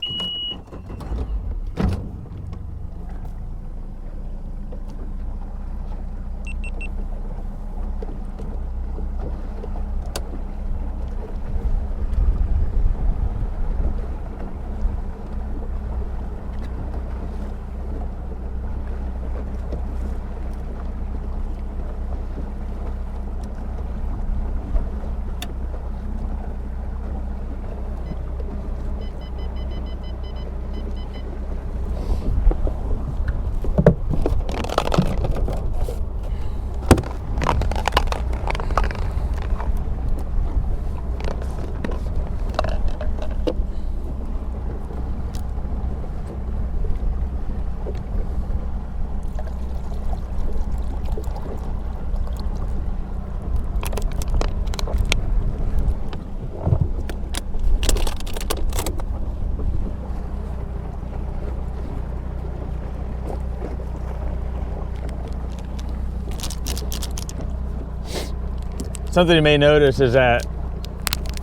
something you may notice is that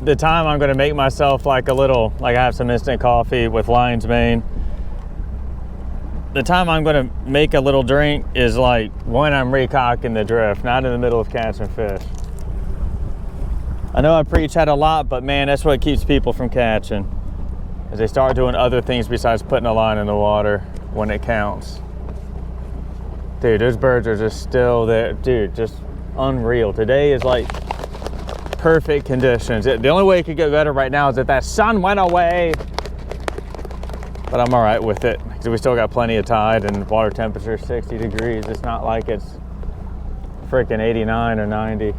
the time I'm going to make myself like I have some instant coffee with lion's mane. The time I'm going to make a little drink is like when I'm recocking the drift, not in the middle of catching fish. I know I preach that a lot, but man, that's what keeps people from catching, is they start doing other things besides putting a line in the water when it counts. Dude, those birds are just still there. Dude, just unreal. Today is like perfect conditions. The only way it could get better right now is if that sun went away. But I'm all right with it because we still got plenty of tide and water temperature is 60 degrees. It's not like it's freaking 89 or 90.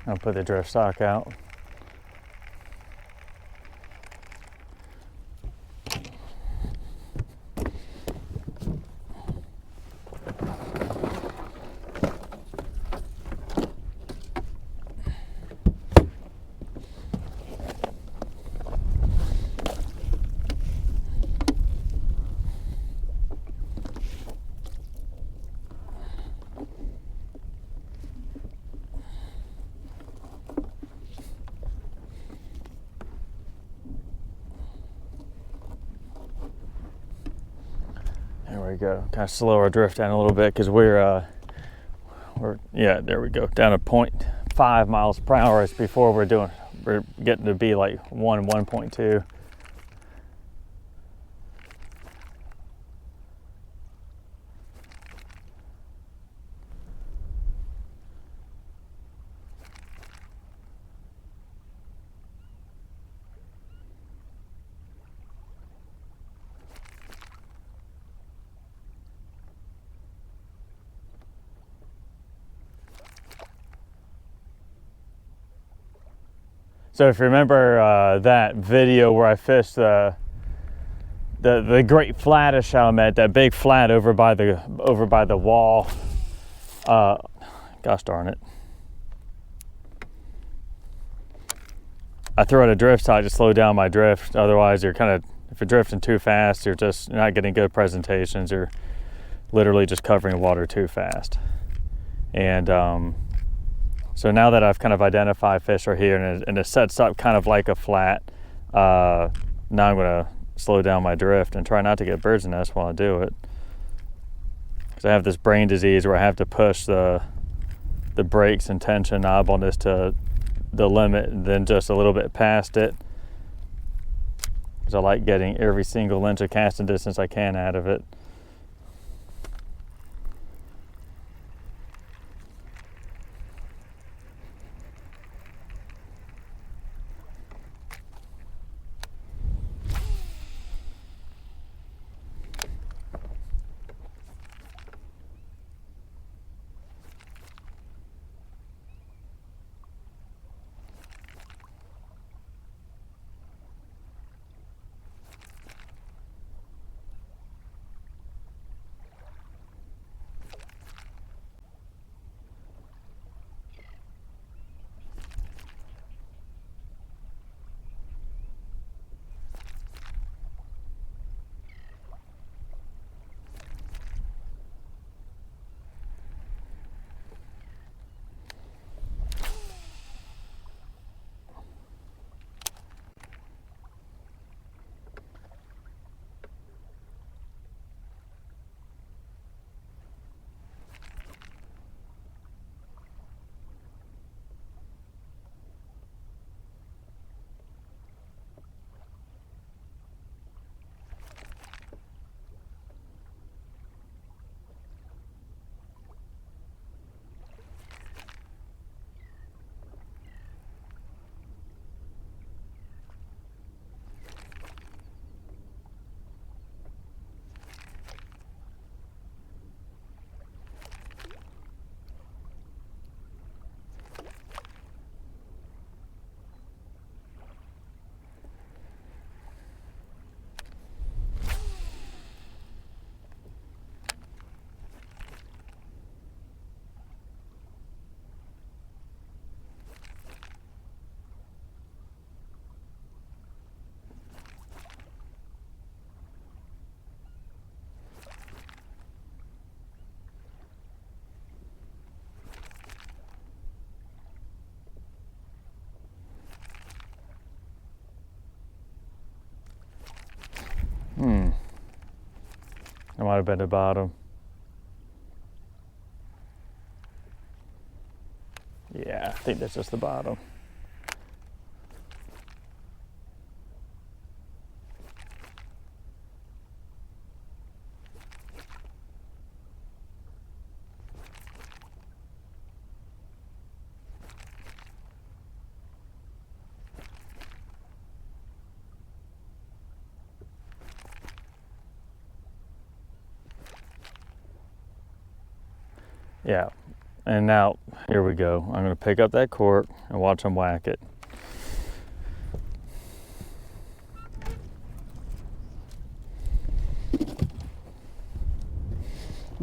I'll put the drift stock out. There we go. Kind of slow our drift down a little bit because we're yeah, there we go, down to 0.5 miles per hour. It's before we're getting to be like 1.2. So if you remember that video where I fished the great flattish I met, that big flat over by the wall, gosh darn it, I threw out a drift sight to slow down my drift. Otherwise you're kind of, if you're drifting too fast, you're not getting good presentations. You're literally just covering water too fast. And so now that I've kind of identified fish are here and it sets up kind of like a flat, now I'm going to slow down my drift and try not to get birds' nests while I do it. Because I have this brain disease where I have to push the brakes and tension knob on this to the limit and then just a little bit past it. Because I like getting every single inch of casting distance I can out of it. might have been the bottom. Yeah, I think that's just the bottom. Yeah, and now here we go. I'm gonna pick up that cork and watch them whack it.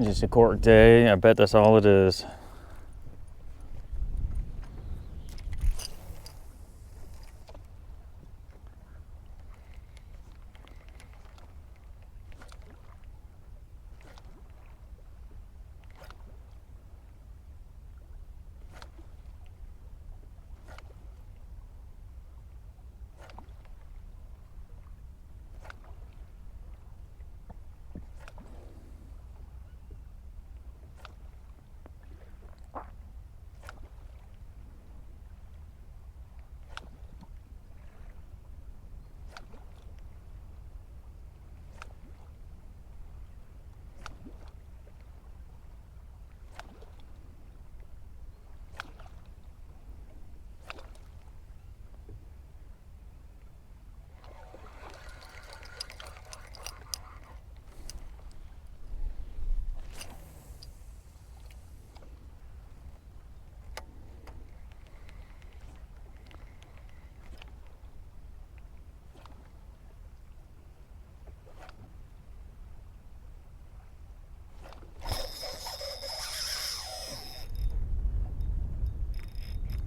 Just a cork day. I bet that's all it is.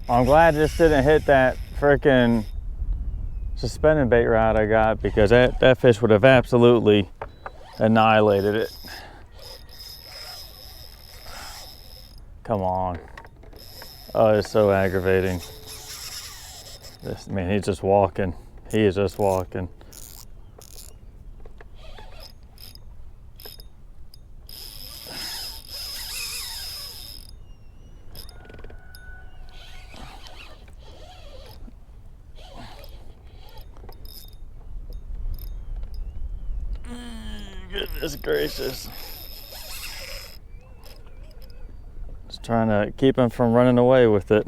I'm glad this didn't hit that frickin' suspended bait rod I got, because that fish would have absolutely annihilated it. Come on. Oh, it's so aggravating. This, I mean, he's just walking. He is just walking. Goodness gracious. Just trying to keep him from running away with it.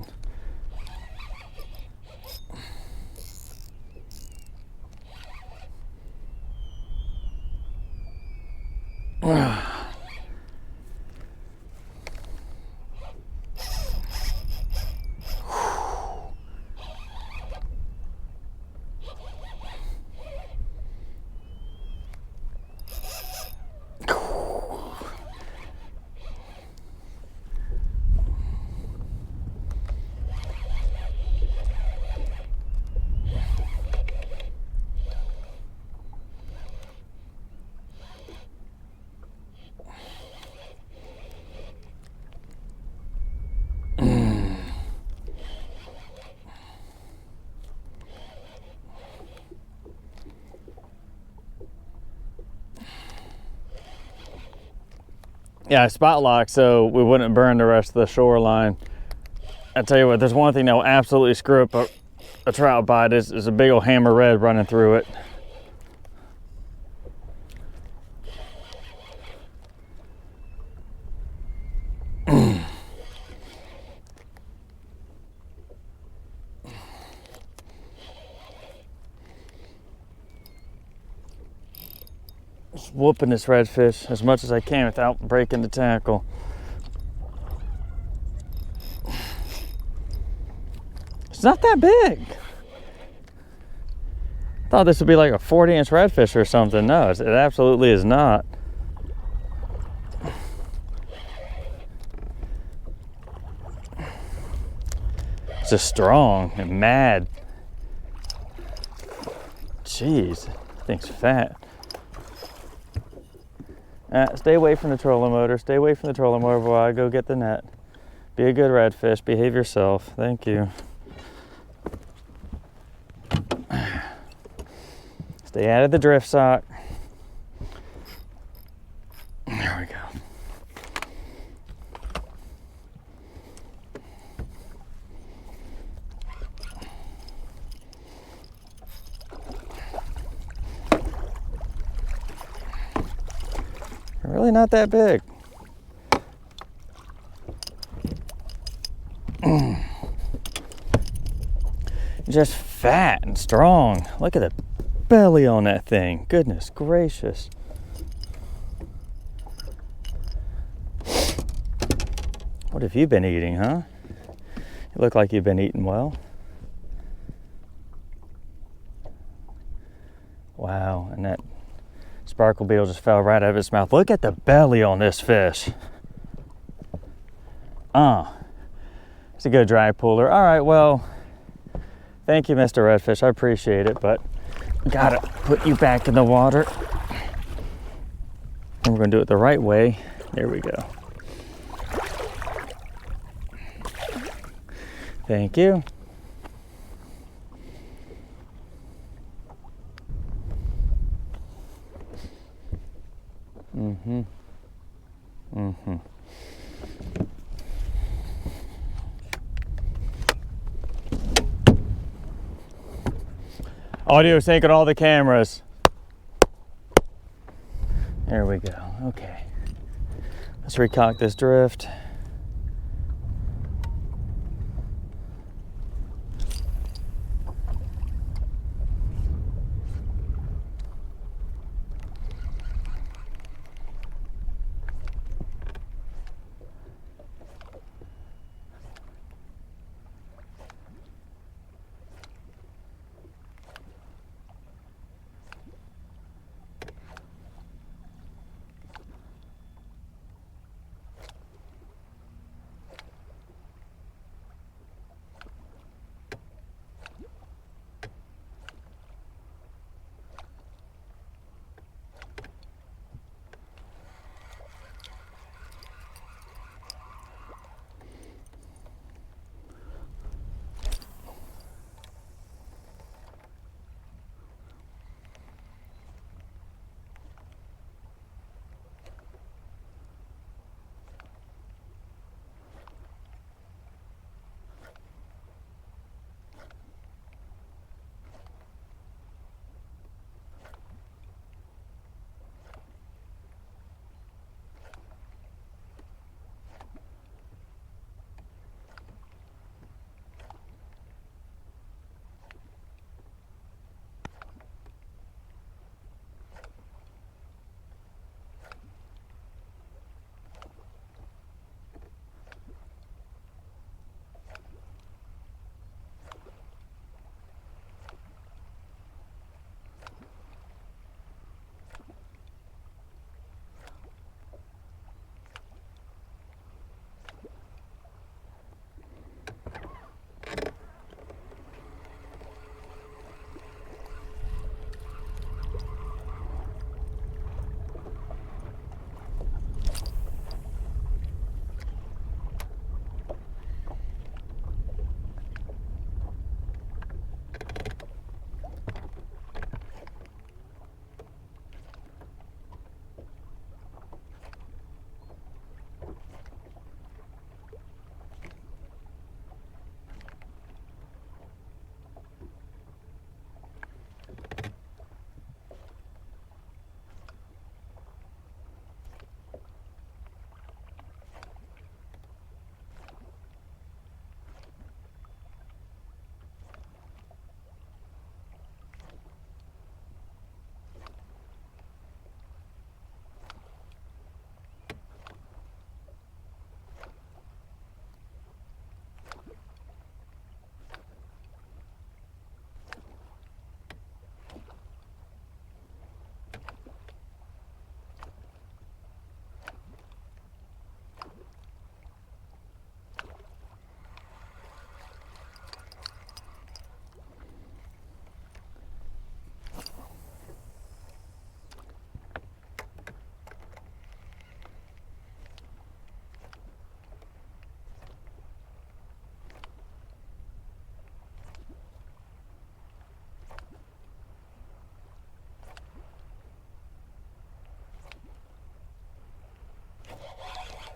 Yeah, I spot locked so we wouldn't burn the rest of the shoreline. I tell you what, there's one thing that will absolutely screw up a trout bite is a big old hammer red running through it. Just whooping this redfish as much as I can without breaking the tackle. It's not that big. I thought this would be like a 40-inch redfish or something. No, it absolutely is not. It's just strong and mad. Jeez, that thing's fat. Stay away from the trolling motor. Stay away from the trolling motor while I go get the net. Be a good redfish. Behave yourself. Thank you. Stay out of the drift sock. There we go. They're really not that big. Just fat and strong. Look at the belly on that thing. Goodness gracious. What have you been eating, huh? You look like you've been eating well. Wow, and that sparkle beetle just fell right out of its mouth. Look at the belly on this fish. It's a good drag puller. All right, well, thank you, Mr. Redfish. I appreciate it, but gotta put you back in the water. And we're gonna do it the right way. There we go. Thank you. Audio sync on all the cameras. There we go. Okay. Let's recock this drift.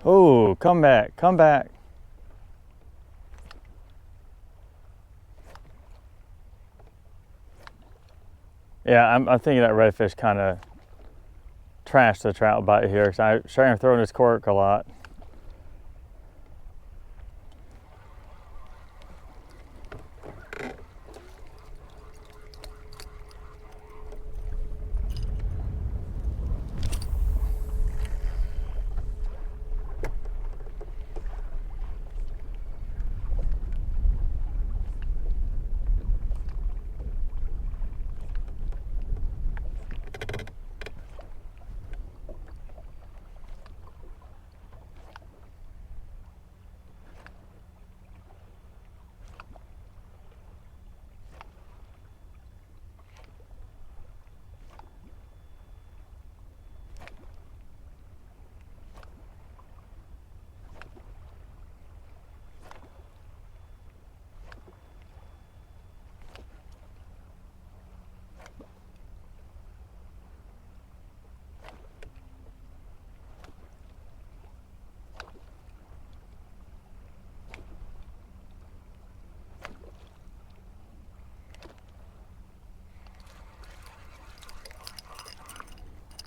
Oh, come back, come back. Yeah, I'm thinking that redfish kind of trashed the trout bite here, because I'm sure I'm throwing his cork a lot.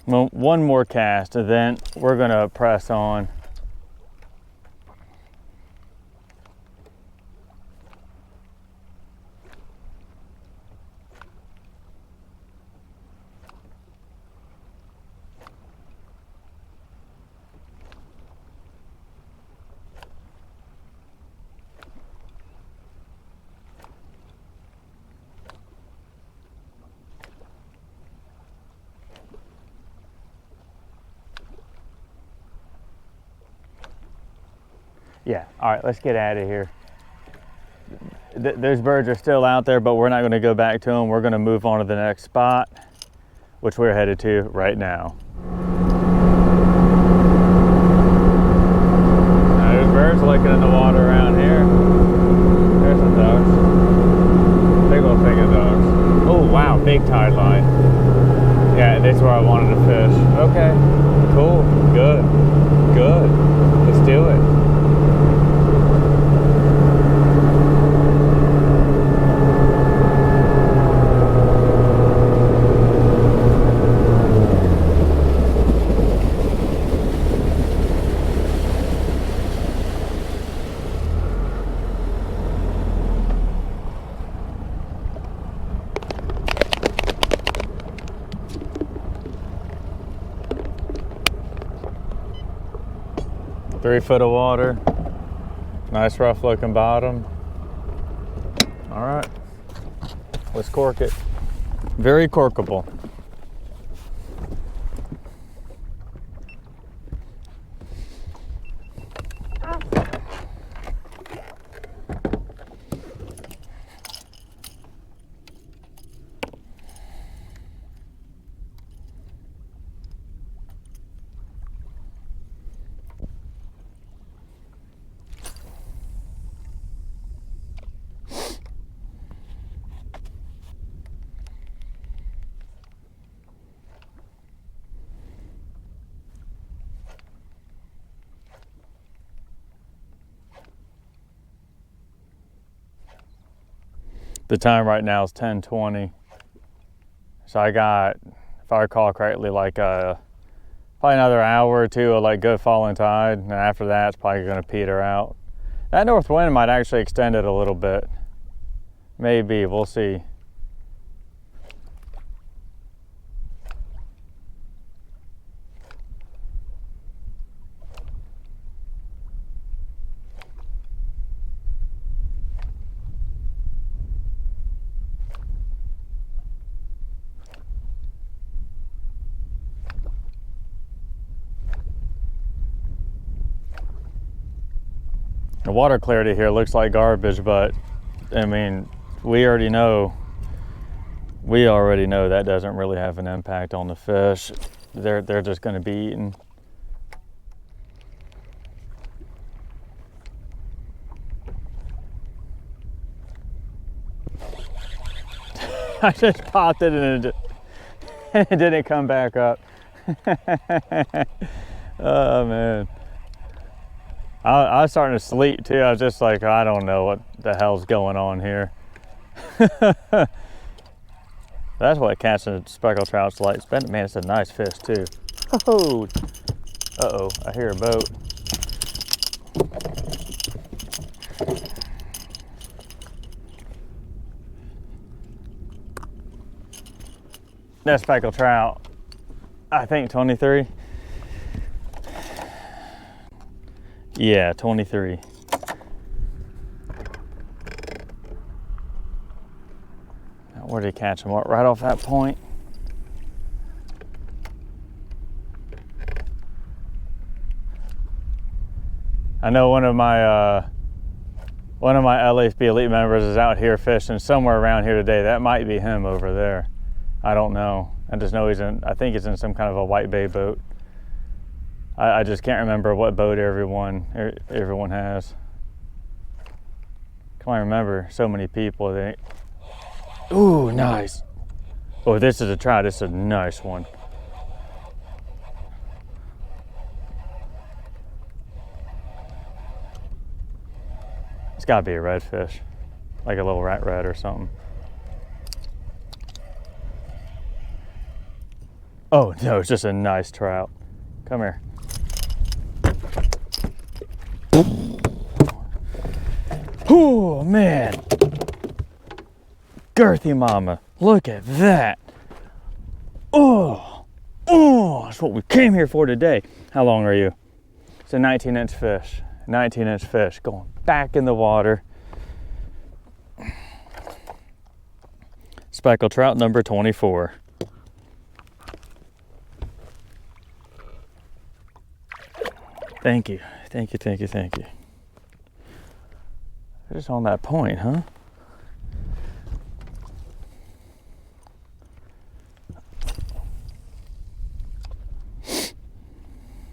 Well, one more cast, and then we're gonna press on. Yeah, all right, let's get out of here. Those birds are still out there, but we're not gonna go back to them. We're gonna move on to the next spot, which we're headed to right now. Now, there's birds looking in the water around here. There's some ducks. Big old thing of ducks. Oh, wow, big tide line. Yeah, that's where I wanted to fish. Okay, cool, good, good. Let's do it. Three foot of water, nice rough looking bottom. All right, let's cork it. Very corkable. The time right now is 10:20. So I got, if I recall correctly, like probably another hour or two of like good falling tide, and after that it's probably gonna peter out. That north wind might actually extend it a little bit. Maybe, we'll see. The water clarity here looks like garbage, but I mean, we already know that doesn't really have an impact on the fish. They're just going to be eaten. I just popped it and it didn't come back up. Oh man. I was starting to sleep too. I was just like, I don't know what the hell's going on here. That's what catching speckled trout's like. Man, it's a nice fish too. Oh, uh-oh, I hear a boat. That speckled trout, I think 23. Yeah, 23. Where did he catch him? Right off that point? I know one of my LHB Elite members is out here fishing somewhere around here today. That might be him over there. I don't know. I just know he's in, I think he's in some kind of a white bay boat. I just can't remember what boat everyone has. Can't remember so many people. Ooh, nice. Oh, this is a trout. This is a nice one. It's gotta be a redfish, like a little rat red or something. Oh no, it's just a nice trout. Come here. Oh man, girthy mama, look at that. Oh, that's what we came here for today. How long are you? It's a 19-inch fish. 19-inch fish going back in the water. Speckled trout number 24. Thank you. Thank you, thank you, thank you. They're just on that point, huh?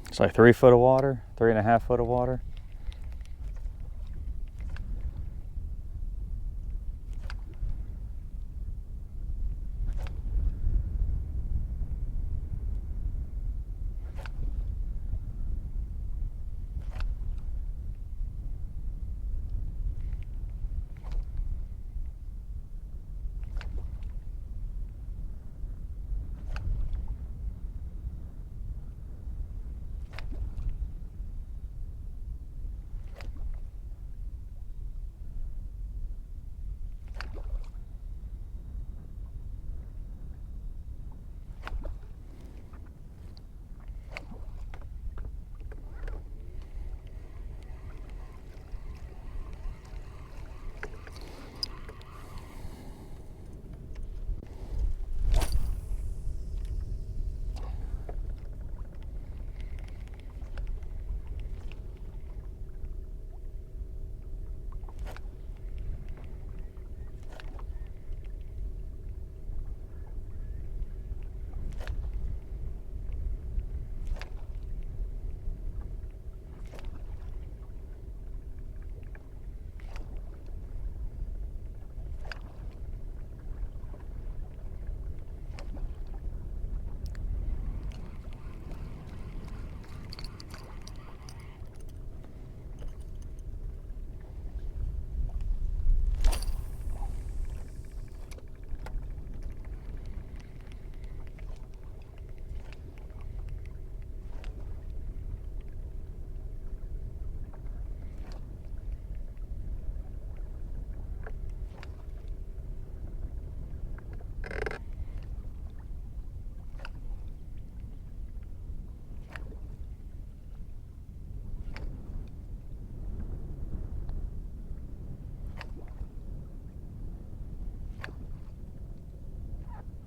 It's like 3 foot of water, 3.5 foot of water.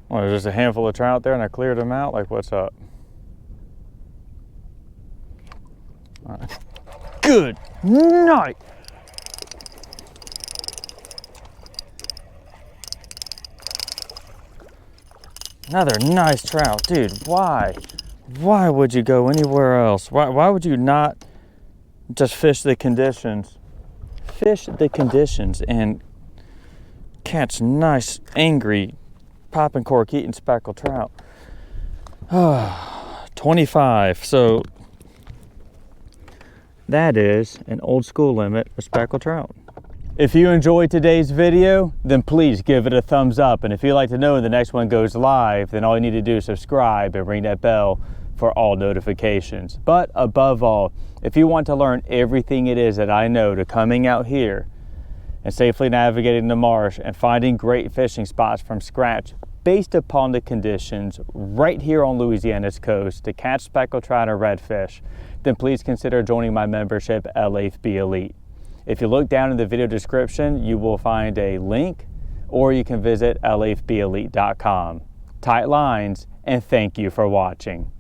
Well, there's just a handful of trout there and I cleared them out. Like, what's up? All right. Good night. Another nice trout. Dude, why? Why would you go anywhere else? Why would you not just fish the conditions? Fish the conditions and catch nice, angry, popping cork eating speckled trout. 25. So That is an old school limit of speckled trout. If you enjoyed today's video, then please give it a thumbs up. And if you'd like to know when the next one goes live, then all you need to do is subscribe and ring that bell for all notifications. But above all, if you want to learn everything it is that I know to coming out here and safely navigating the marsh and finding great fishing spots from scratch based upon the conditions right here on Louisiana's coast to catch speckled trout or redfish, then please consider joining my membership at LAFB Elite. If you look down in the video description, you will find a link, or you can visit lafbelite.com. Tight lines, and thank you for watching.